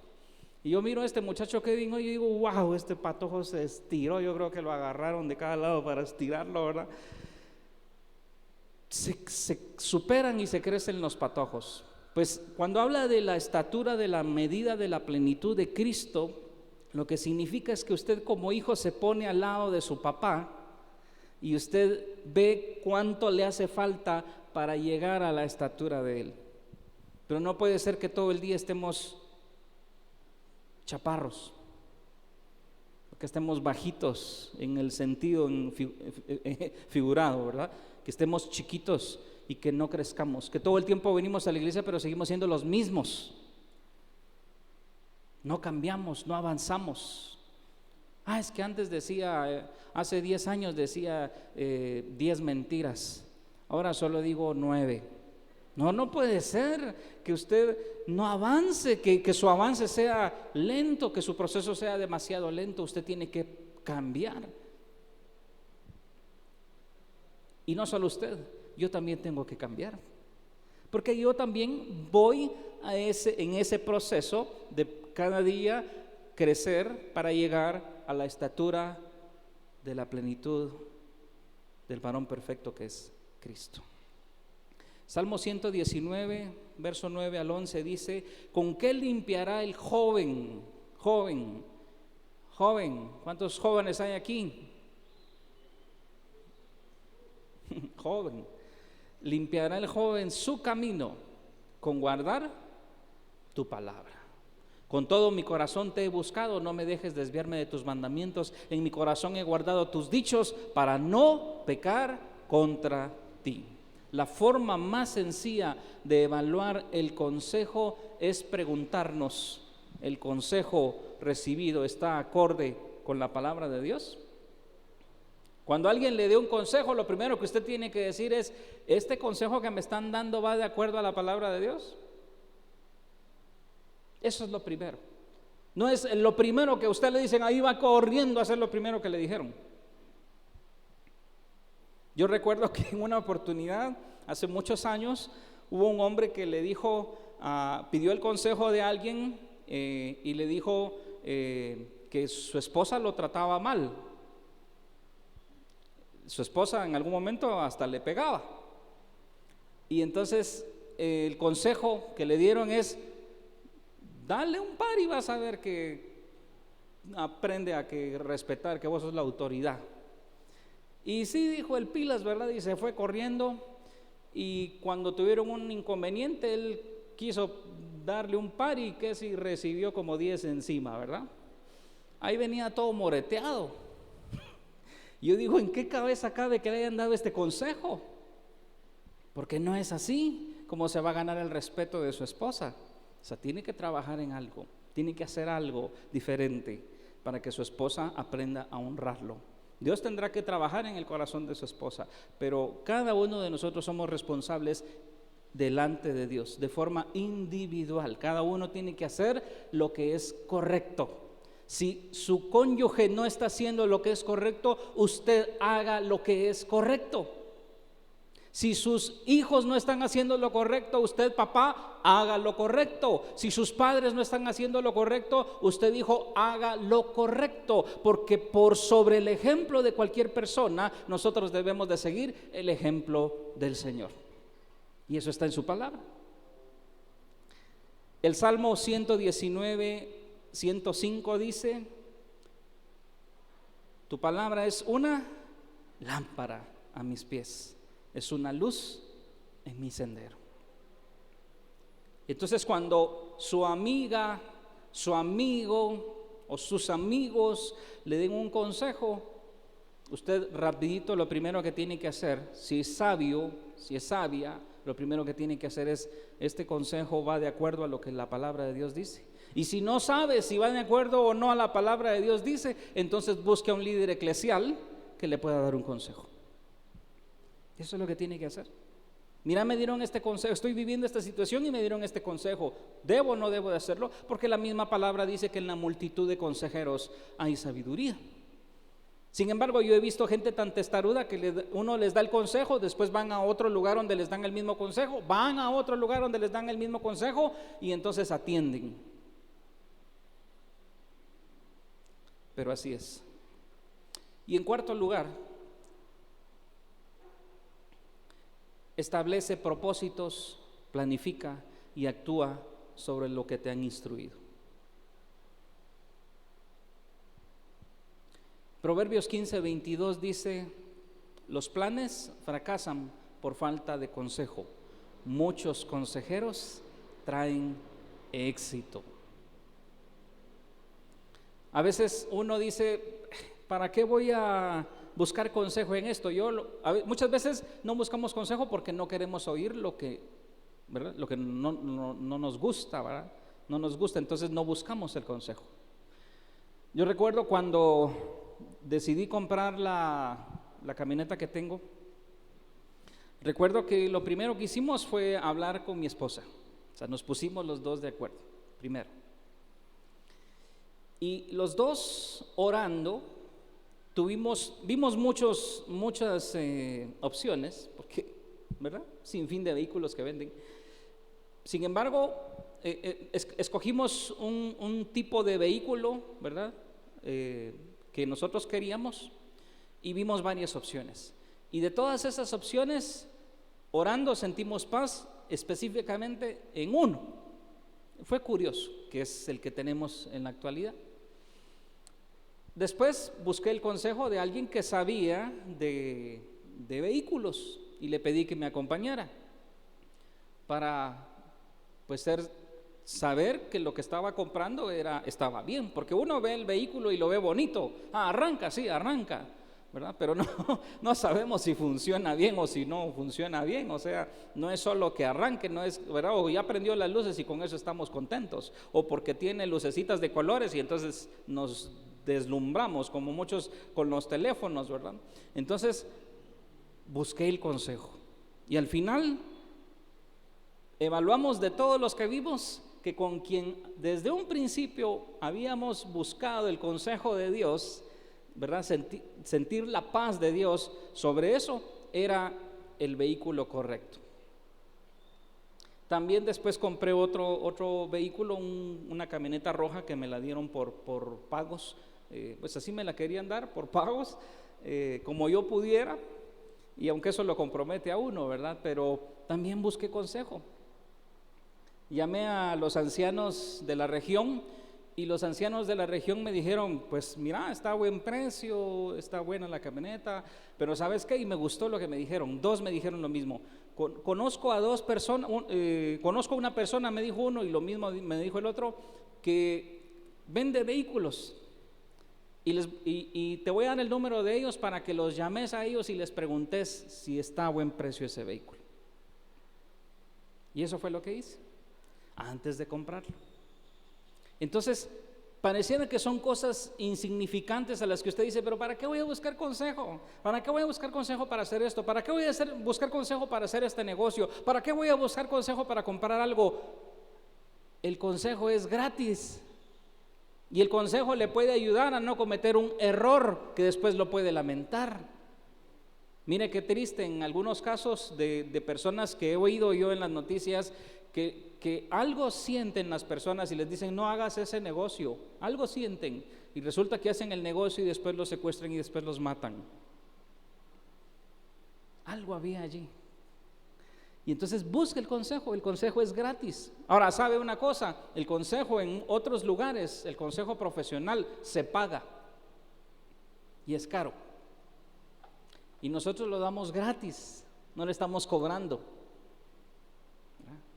Y yo miro a este muchacho que vino y digo, wow, este patojo se estiró. Yo creo que lo agarraron de cada lado para estirarlo, ¿verdad? Se superan y se crecen los patojos. Pues cuando habla de la estatura, de la medida de la plenitud de Cristo, lo que significa es que usted como hijo se pone al lado de su papá y usted ve cuánto le hace falta para llegar a la estatura de él. Pero no puede ser que todo el día estemos chaparros, que estemos bajitos en el sentido figurado, ¿verdad? Que estemos chiquitos y que no crezcamos, que todo el tiempo venimos a la iglesia pero seguimos siendo los mismos, no cambiamos, no avanzamos. Es que antes decía, hace 10 años decía 10 mentiras, ahora solo digo 9. No puede ser que usted no avance, que su avance sea lento, que su proceso sea demasiado lento. Usted tiene que cambiar. Y no solo usted, yo también tengo que cambiar. Porque yo también voy en ese proceso de cada día crecer para llegar a la estatura de la plenitud del varón perfecto que es Cristo. Salmo 119, verso 9 al 11 dice, ¿con qué limpiará el joven? Joven. ¿Cuántos jóvenes hay aquí? Joven. Limpiará el joven su camino con guardar tu palabra. Con todo mi corazón te he buscado, no me dejes desviarme de tus mandamientos. En mi corazón he guardado tus dichos para no pecar contra ti. La forma más sencilla de evaluar el consejo es preguntarnos: ¿el consejo recibido está acorde con la palabra de Dios? Cuando alguien le dé un consejo, lo primero que usted tiene que decir es: ¿este consejo que me están dando va de acuerdo a la palabra de Dios? Eso es lo primero. No es lo primero que a usted le dicen, ahí va corriendo a hacer lo primero que le dijeron. Yo recuerdo que en una oportunidad, hace muchos años, hubo un hombre que le dijo, pidió el consejo de alguien y le dijo que su esposa lo trataba mal. Su esposa en algún momento hasta le pegaba. Y entonces el consejo que le dieron es: dale un par y vas a ver que aprende a que respetar que vos sos la autoridad. Y sí, dijo el pilas, ¿verdad? Y se fue corriendo, y cuando tuvieron un inconveniente, él quiso darle un par y que si recibió como 10 encima, ¿verdad? Ahí venía todo moreteado. Yo digo, ¿en qué cabeza cabe que le hayan dado este consejo? Porque no es así como se va a ganar el respeto de su esposa. O sea, tiene que trabajar en algo, tiene que hacer algo diferente para que su esposa aprenda a honrarlo. Dios tendrá que trabajar en el corazón de su esposa, pero cada uno de nosotros somos responsables delante de Dios, de forma individual. Cada uno tiene que hacer lo que es correcto. Si su cónyuge no está haciendo lo que es correcto, usted haga lo que es correcto. Si sus hijos no están haciendo lo correcto, usted, papá, haga lo correcto. Si sus padres no están haciendo lo correcto, usted, hijo, haga lo correcto. Porque por sobre el ejemplo de cualquier persona, nosotros debemos de seguir el ejemplo del Señor. Y eso está en su palabra. El Salmo 119, 105 dice: tu palabra es una lámpara a mis pies, es una luz en mi sendero. Entonces, cuando su amiga, su amigo o sus amigos le den un consejo, usted rapidito lo primero que tiene que hacer, si es sabio, si es sabia, lo primero que tiene que hacer es: este consejo va de acuerdo a lo que la palabra de Dios dice. Y si no sabe si va de acuerdo o no a la palabra de Dios dice, entonces busque a un líder eclesial que le pueda dar un consejo. Eso es lo que tiene que hacer. Mira, me dieron este consejo, estoy viviendo esta situación y me dieron este consejo, ¿debo o no debo de hacerlo? Porque la misma palabra dice que en la multitud de consejeros hay sabiduría. Sin embargo, yo he visto gente tan testaruda que uno les da el consejo, después van a otro lugar donde les dan el mismo consejo, van a otro lugar donde les dan el mismo consejo y entonces atienden. Pero así es. Y en cuarto lugar, establece propósitos, planifica y actúa sobre lo que te han instruido. Proverbios 15:22 dice: los planes fracasan por falta de consejo, muchos consejeros traen éxito. A veces uno dice: ¿para qué voy a buscar consejo en esto? Muchas veces no buscamos consejo porque no queremos oír lo que, ¿verdad? Lo que no nos gusta, ¿verdad? No nos gusta, entonces no buscamos el consejo. Yo recuerdo cuando decidí comprar la camioneta que tengo, recuerdo que lo primero que hicimos fue hablar con mi esposa. O sea, nos pusimos los dos de acuerdo, primero. Y los dos orando, vimos muchas opciones, porque, ¿verdad? Sin fin de vehículos que venden. Sin embargo, escogimos un tipo de vehículo, ¿verdad? Que nosotros queríamos, y vimos varias opciones. Y de todas esas opciones, orando sentimos paz específicamente en uno. Fue curioso, que es el que tenemos en la actualidad. Después busqué el consejo de alguien que sabía de vehículos y le pedí que me acompañara para pues ser saber que lo que estaba comprando estaba bien, porque uno ve el vehículo y lo ve bonito, arranca, sí, arranca, ¿verdad? Pero no, no sabemos si funciona bien o si no funciona bien. O sea, no es solo que arranque, no es, ¿verdad? O ya prendió las luces y con eso estamos contentos, o porque tiene lucecitas de colores y entonces nos deslumbramos, como muchos con los teléfonos, ¿verdad? Entonces busqué el consejo y al final evaluamos de todos los que vimos que con quien desde un principio habíamos buscado el consejo de Dios, ¿verdad? Sentir la paz de Dios sobre eso, era el vehículo correcto. También después compré otro vehículo, una camioneta roja que me la dieron por pagos, pues así me la querían dar por pagos, como yo pudiera, y aunque eso lo compromete a uno, ¿verdad? Pero también busqué consejo. Llamé a los ancianos de la región y los ancianos de la región me dijeron, pues mira, está a buen precio, está buena la camioneta, pero ¿sabes qué? Y me gustó lo que me dijeron. Dos me dijeron lo mismo. Conozco a dos personas, conozco a una persona, me dijo uno, y lo mismo me dijo el otro, que vende vehículos. Y te voy a dar el número de ellos para que los llames a ellos y les preguntes si está a buen precio ese vehículo. Y eso fue lo que hice antes de comprarlo. Entonces, pareciera que son cosas insignificantes a las que usted dice, pero ¿para qué voy a buscar consejo? ¿Para qué voy a buscar consejo para hacer esto? ¿Para qué voy a buscar consejo para hacer este negocio? ¿Para qué voy a buscar consejo para comprar algo? El consejo es gratis y el consejo le puede ayudar a no cometer un error que después lo puede lamentar. Mire qué triste en algunos casos de personas que he oído yo en las noticias que algo sienten las personas y les dicen no hagas ese negocio, algo sienten y resulta que hacen el negocio y después los secuestran y después los matan. Algo había allí. Y entonces busca el consejo es gratis. Ahora, ¿sabe una cosa? El consejo en otros lugares, el consejo profesional se paga y es caro. Y nosotros lo damos gratis, no le estamos cobrando.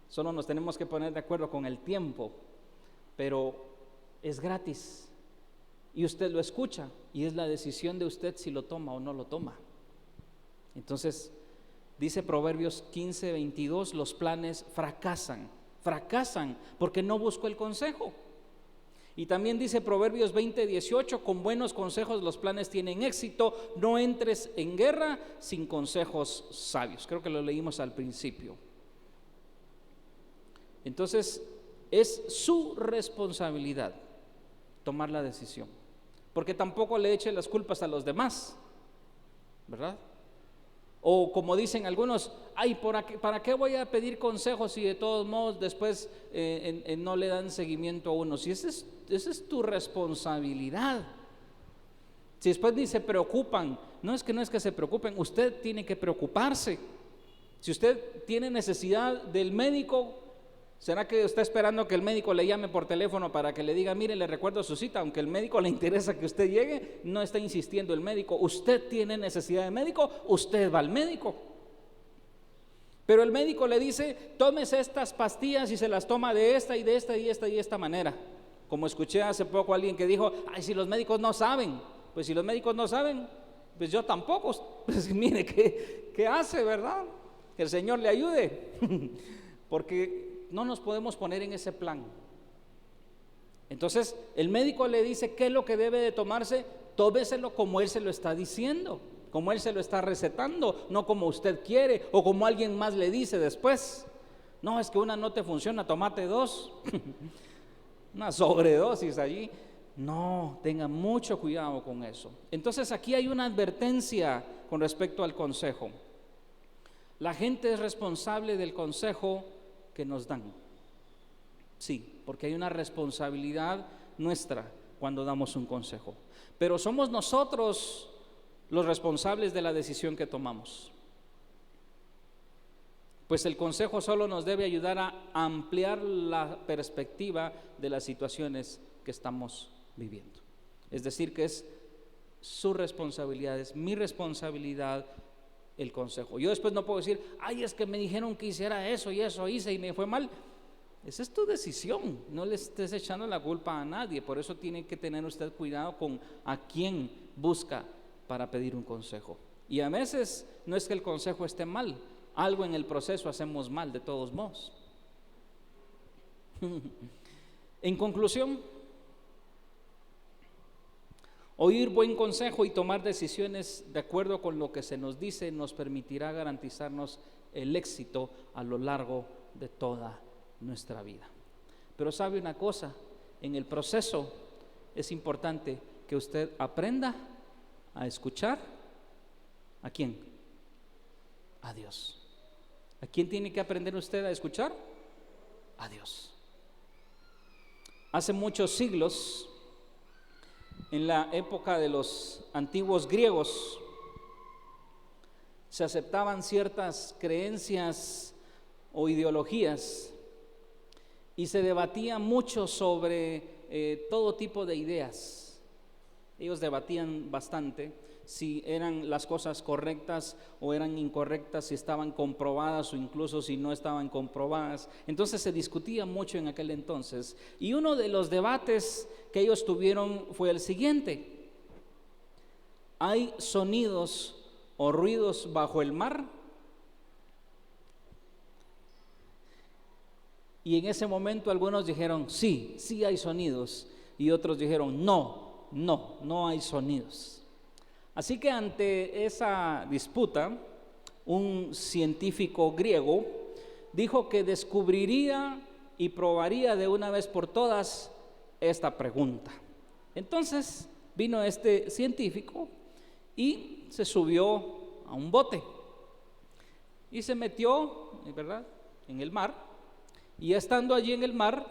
Solo nos tenemos que poner de acuerdo con el tiempo, pero es gratis. Y usted lo escucha y es la decisión de usted si lo toma o no lo toma. Entonces, dice Proverbios 15:22, los planes fracasan porque no busco el consejo. Y también dice Proverbios 20:18, con buenos consejos los planes tienen éxito, no entres en guerra sin consejos sabios. Creo que lo leímos al principio. Entonces, es su responsabilidad tomar la decisión, porque tampoco le eche las culpas a los demás, ¿verdad? O como dicen algunos, ay, ¿para qué voy a pedir consejos si de todos modos después no le dan seguimiento a uno? Si esa es tu responsabilidad. Si después ni se preocupan, no es que se preocupen, usted tiene que preocuparse. Si usted tiene necesidad del médico, ¿será que está esperando que el médico le llame por teléfono para que le diga, mire, le recuerdo su cita? Aunque el médico le interesa que usted llegue, no está insistiendo el médico. Usted tiene necesidad de médico, usted va al médico. Pero el médico le dice, tómese estas pastillas y se las toma de esta y de esta y esta y esta manera. Como escuché hace poco a alguien que dijo, ay, si los médicos no saben. Pues si los médicos no saben, pues yo tampoco. Pues mire, ¿qué hace, verdad? Que el Señor le ayude. Porque no nos podemos poner en ese plan. Entonces el médico le dice qué es lo que debe de tomarse, tómeselo como él se lo está diciendo, como él se lo está recetando, no como usted quiere o como alguien más le dice después. No, es que una no te funciona, tomate dos. Una sobredosis allí. No, tenga mucho cuidado con eso. Entonces aquí hay una advertencia con respecto al consejo. La gente es responsable del consejo que nos dan. Sí, porque hay una responsabilidad nuestra cuando damos un consejo. Pero somos nosotros los responsables de la decisión que tomamos. Pues el consejo solo nos debe ayudar a ampliar la perspectiva de las situaciones que estamos viviendo. Es decir, que es su responsabilidad, es mi responsabilidad el consejo. Yo después no puedo decir, ay, es que me dijeron que hiciera eso y eso hice y me fue mal. Esa es tu decisión, no le estés echando la culpa a nadie. Por eso tiene que tener usted cuidado con a quién busca para pedir un consejo. Y a veces no es que el consejo esté mal, algo en el proceso hacemos mal de todos modos. En conclusión, oír buen consejo y tomar decisiones de acuerdo con lo que se nos dice nos permitirá garantizarnos el éxito a lo largo de toda nuestra vida. Pero sabe una cosa, en el proceso es importante que usted aprenda a escuchar. ¿A quién? A Dios. ¿A quién tiene que aprender usted a escuchar? A Dios. Hace muchos siglos, en la época de los antiguos griegos, se aceptaban ciertas creencias o ideologías y se debatía mucho sobre todo tipo de ideas. Ellos debatían bastante si eran las cosas correctas o eran incorrectas, si estaban comprobadas o incluso si no estaban comprobadas. Entonces se discutía mucho en aquel entonces. Y uno de los debates que ellos tuvieron fue el siguiente: ¿hay sonidos o ruidos bajo el mar? Y en ese momento algunos dijeron, sí, sí hay sonidos. Y otros dijeron, no hay sonidos. Así que ante esa disputa, un científico griego dijo que descubriría y probaría de una vez por todas esta pregunta. Entonces vino este científico y se subió a un bote y se metió, ¿verdad?, en el mar. Y estando allí en el mar,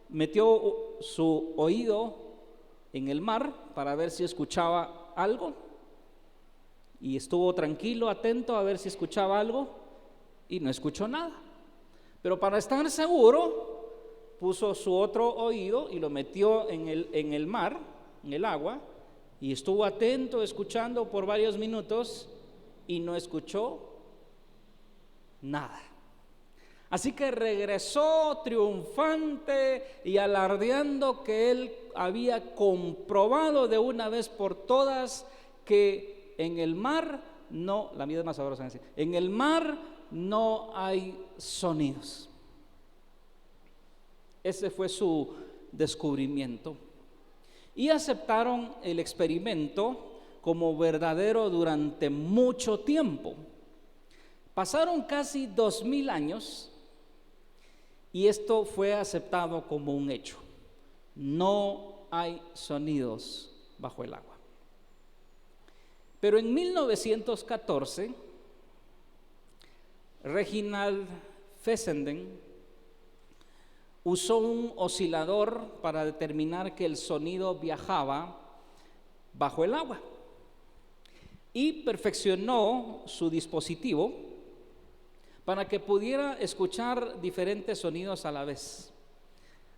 metió su oído en el mar para ver si escuchaba algo, y estuvo tranquilo, atento a ver si escuchaba algo, y no escuchó nada. Pero para estar seguro, puso su otro oído y lo metió en el mar, en el agua, y estuvo atento, escuchando por varios minutos, y no escuchó nada. Así que regresó triunfante y alardeando que él había comprobado de una vez por todas que en el mar no, la vida es más sabrosa, en el mar no hay sonidos. Ese fue su descubrimiento. Y aceptaron el experimento como verdadero durante mucho tiempo. Pasaron casi 2000 años y esto fue aceptado como un hecho. No hay sonidos bajo el agua. Pero en 1914, Reginald Fessenden usó un oscilador para determinar que el sonido viajaba bajo el agua y perfeccionó su dispositivo para que pudiera escuchar diferentes sonidos a la vez.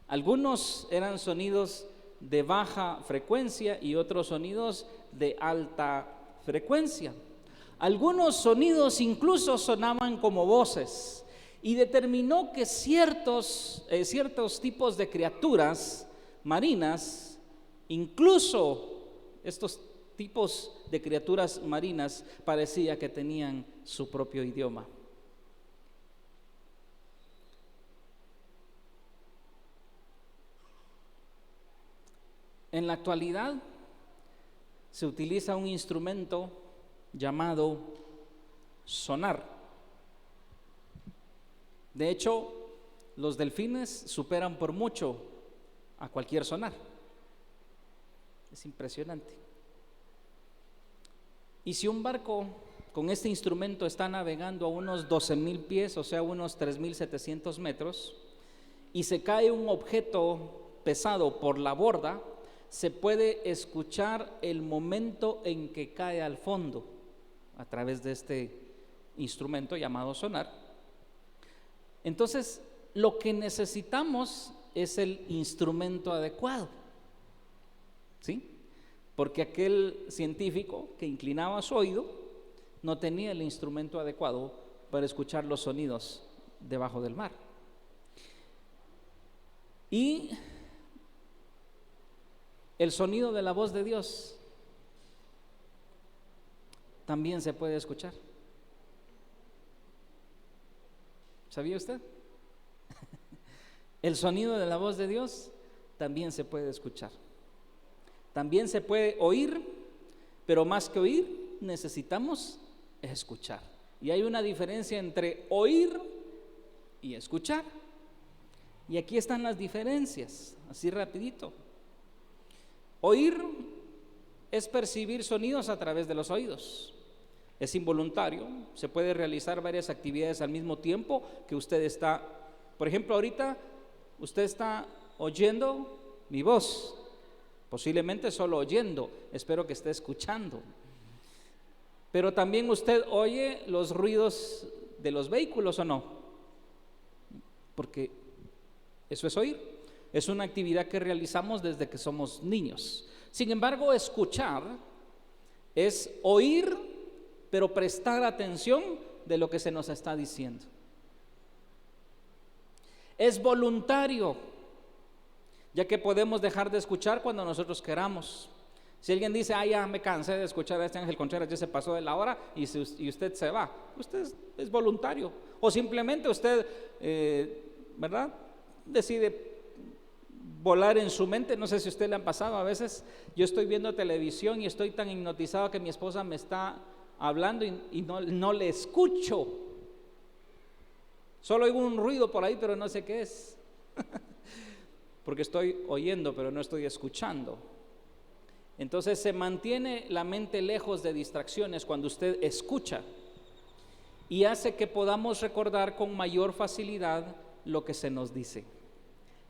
Algunos eran sonidos de baja frecuencia y otros sonidos de alta frecuencia. Algunos sonidos incluso sonaban como voces, y determinó que ciertos tipos de criaturas marinas, incluso estos tipos de criaturas marinas, parecía que tenían su propio idioma. En la actualidad se utiliza un instrumento llamado sonar. De hecho, los delfines superan por mucho a cualquier sonar. Es impresionante. Y si un barco con este instrumento está navegando a unos 12,000 pies, o sea, unos 3,700 metros, y se cae un objeto pesado por la borda, se puede escuchar el momento en que cae al fondo a través de este instrumento llamado sonar. Entonces, lo que necesitamos es el instrumento adecuado, ¿sí? Porque aquel científico que inclinaba su oído no tenía el instrumento adecuado para escuchar los sonidos debajo del mar. Y el sonido de la voz de Dios también se puede escuchar. ¿Sabía usted? El sonido de la voz de Dios también se puede escuchar. También se puede oír, pero más que oír, necesitamos escuchar. Y hay una diferencia entre oír y escuchar. Y aquí están las diferencias, así rapidito. Oír es percibir sonidos a través de los oídos. Es involuntario, se puede realizar varias actividades al mismo tiempo que usted está. Por ejemplo, ahorita usted está oyendo mi voz, posiblemente solo oyendo, espero que esté escuchando. Pero también usted oye los ruidos de los vehículos, ¿o no? Porque eso es oír. Es una actividad que realizamos desde que somos niños. Sin embargo, escuchar es oír, pero prestar atención de lo que se nos está diciendo. Es voluntario, ya que podemos dejar de escuchar cuando nosotros queramos. Si alguien dice, ya me cansé de escuchar a este Ángel Contreras, ya se pasó de la hora, y usted se va, usted es voluntario. O simplemente usted, ¿verdad?, decide volar en su mente. No sé si a usted le han pasado, a veces yo estoy viendo televisión y estoy tan hipnotizado que mi esposa me está hablando y no le escucho. Solo oigo un ruido por ahí, pero no sé qué es. Porque estoy oyendo, pero no estoy escuchando. Entonces se mantiene la mente lejos de distracciones cuando usted escucha, y hace que podamos recordar con mayor facilidad lo que se nos dice.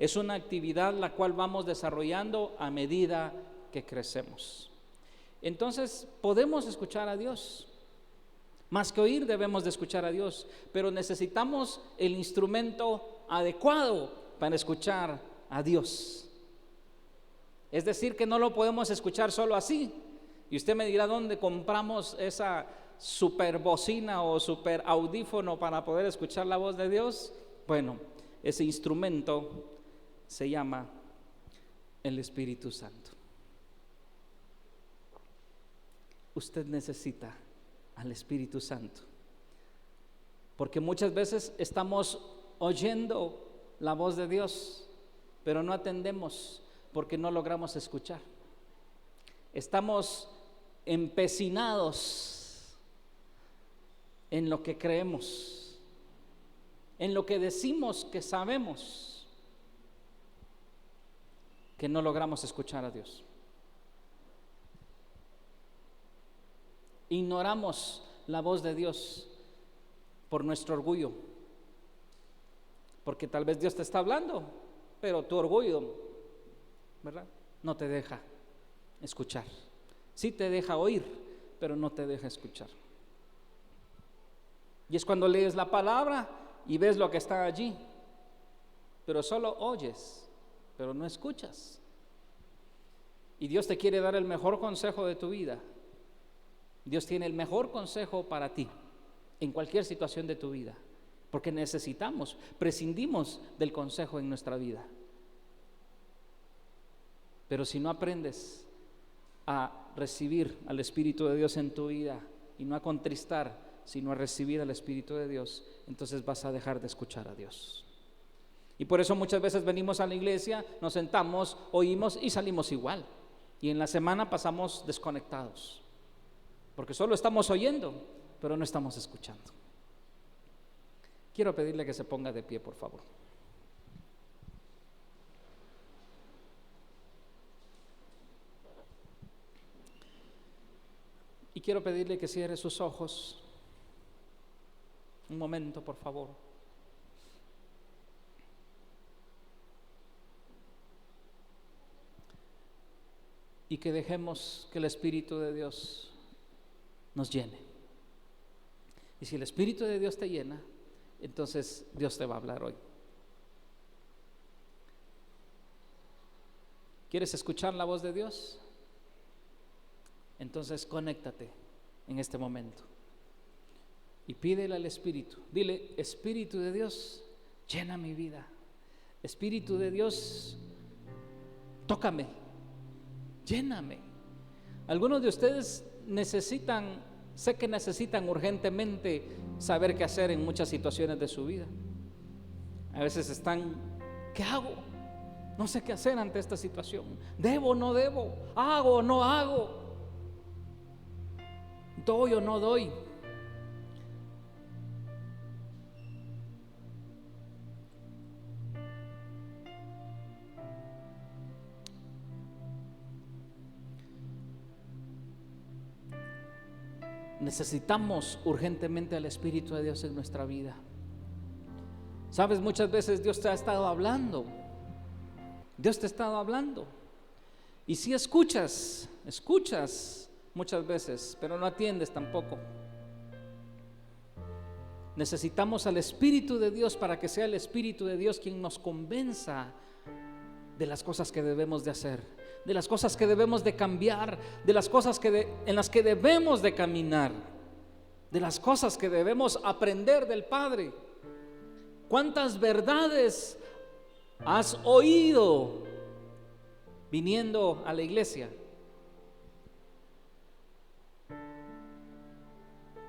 Es una actividad la cual vamos desarrollando a medida que crecemos. Entonces podemos escuchar a Dios. Más que oír, debemos de escuchar a Dios, pero necesitamos el instrumento adecuado para escuchar a Dios. Es decir, que no lo podemos escuchar solo así. Y usted me dirá, ¿dónde compramos esa super bocina o super audífono para poder escuchar la voz de Dios? Bueno, ese instrumento se llama el Espíritu Santo. Usted necesita al Espíritu Santo, porque muchas veces estamos oyendo la voz de Dios, pero no atendemos porque no logramos escuchar. Estamos empecinados en lo que creemos, en lo que decimos que sabemos, que no logramos escuchar a Dios. Ignoramos la voz de Dios por nuestro orgullo, porque tal vez Dios te está hablando, pero tu orgullo, ¿verdad?, no te deja escuchar. Sí te deja oír, pero no te deja escuchar. Y es cuando lees la palabra y ves lo que está allí, pero solo oyes, pero no escuchas. Y Dios te quiere dar el mejor consejo de tu vida. Dios tiene el mejor consejo para ti en cualquier situación de tu vida, porque prescindimos del consejo en nuestra vida. Pero si no aprendes a recibir al Espíritu de Dios en tu vida y no a contristar, sino a recibir al Espíritu de Dios, entonces vas a dejar de escuchar a Dios. Y por eso muchas veces venimos a la iglesia, nos sentamos, oímos y salimos igual. Y en la semana pasamos desconectados, porque solo estamos oyendo, pero no estamos escuchando. Quiero pedirle que se ponga de pie, por favor. Y quiero pedirle que cierre sus ojos. Un momento, por favor. Y que dejemos que el Espíritu de Dios nos llene. Y si el Espíritu de Dios te llena, entonces Dios te va a hablar hoy. ¿Quieres escuchar la voz de Dios? Entonces conéctate en este momento y pídele al Espíritu. Dile: Espíritu de Dios, llena mi vida. Espíritu de Dios, tócame, lléname. Algunos de ustedes sé que necesitan urgentemente saber qué hacer en muchas situaciones de su vida. A veces están: ¿qué hago? No sé qué hacer ante esta situación. ¿Debo o no debo? ¿Hago o no hago? ¿Doy o no doy? Necesitamos urgentemente al Espíritu de Dios en nuestra vida. Sabes, muchas veces Dios te ha estado hablando. Dios te ha estado hablando. Y si escuchas muchas veces, pero no atiendes tampoco. Necesitamos al Espíritu de Dios para que sea el Espíritu de Dios quien nos convenza de las cosas que debemos de hacer, de las cosas que debemos de cambiar, de las cosas en las que debemos de caminar, de las cosas que debemos aprender del Padre. ¿Cuántas verdades has oído viniendo a la iglesia?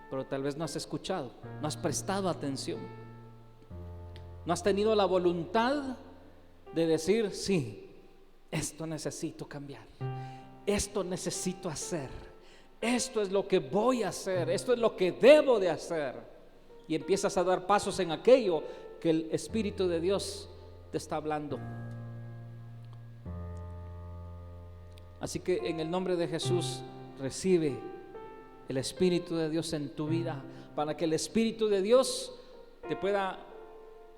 Pero tal vez no has escuchado, no has prestado atención, no has tenido la voluntad de decir: sí, esto necesito cambiar, esto necesito hacer, esto es lo que voy a hacer, esto es lo que debo de hacer. Y empiezas a dar pasos en aquello que el Espíritu de Dios te está hablando. Así que en el nombre de Jesús, recibe el Espíritu de Dios en tu vida, para que el Espíritu de Dios te pueda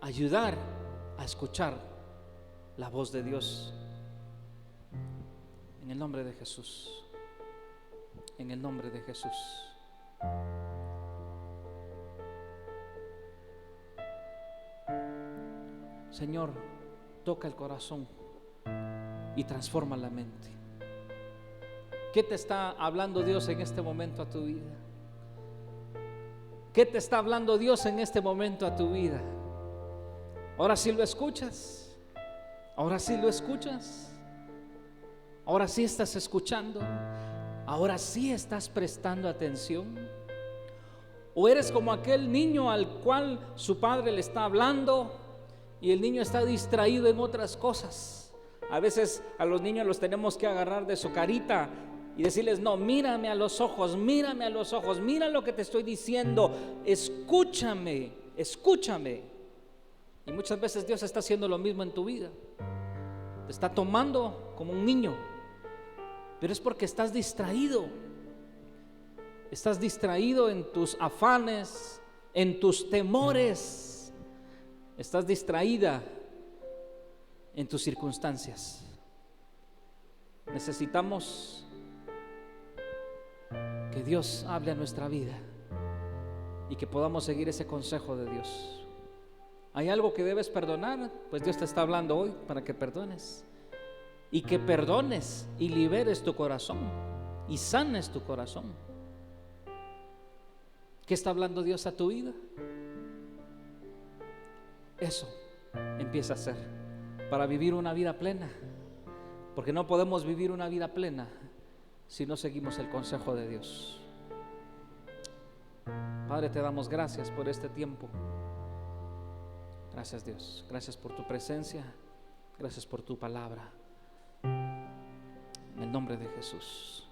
ayudar a escuchar la voz de Dios. En el nombre de Jesús, en el nombre de Jesús. Señor, toca el corazón y transforma la mente. ¿Qué te está hablando Dios en este momento a tu vida? ¿Qué te está hablando Dios en este momento a tu vida? Ahora sí lo escuchas. Ahora sí lo escuchas. Ahora sí estás escuchando. Ahora sí estás prestando atención. O eres como aquel niño al cual su padre le está hablando y el niño está distraído en otras cosas. A veces a los niños los tenemos que agarrar de su carita y decirles: no, mírame a los ojos, mira lo que te estoy diciendo, escúchame. Y muchas veces Dios está haciendo lo mismo en tu vida. Te está tomando como un niño, pero es porque estás distraído. Estás distraído en tus afanes, en tus temores. Estás distraída en tus circunstancias. Necesitamos que Dios hable a nuestra vida y que podamos seguir ese consejo de Dios. ¿Hay algo que debes perdonar? Pues Dios te está hablando hoy para que perdones. Y que perdones y liberes tu corazón y sanes tu corazón. ¿Qué está hablando Dios a tu vida? Eso empieza a hacer para vivir una vida plena. Porque no podemos vivir una vida plena si no seguimos el consejo de Dios. Padre, te damos gracias por este tiempo. Gracias, Dios. Gracias por tu presencia. Gracias por tu palabra. En el nombre de Jesús.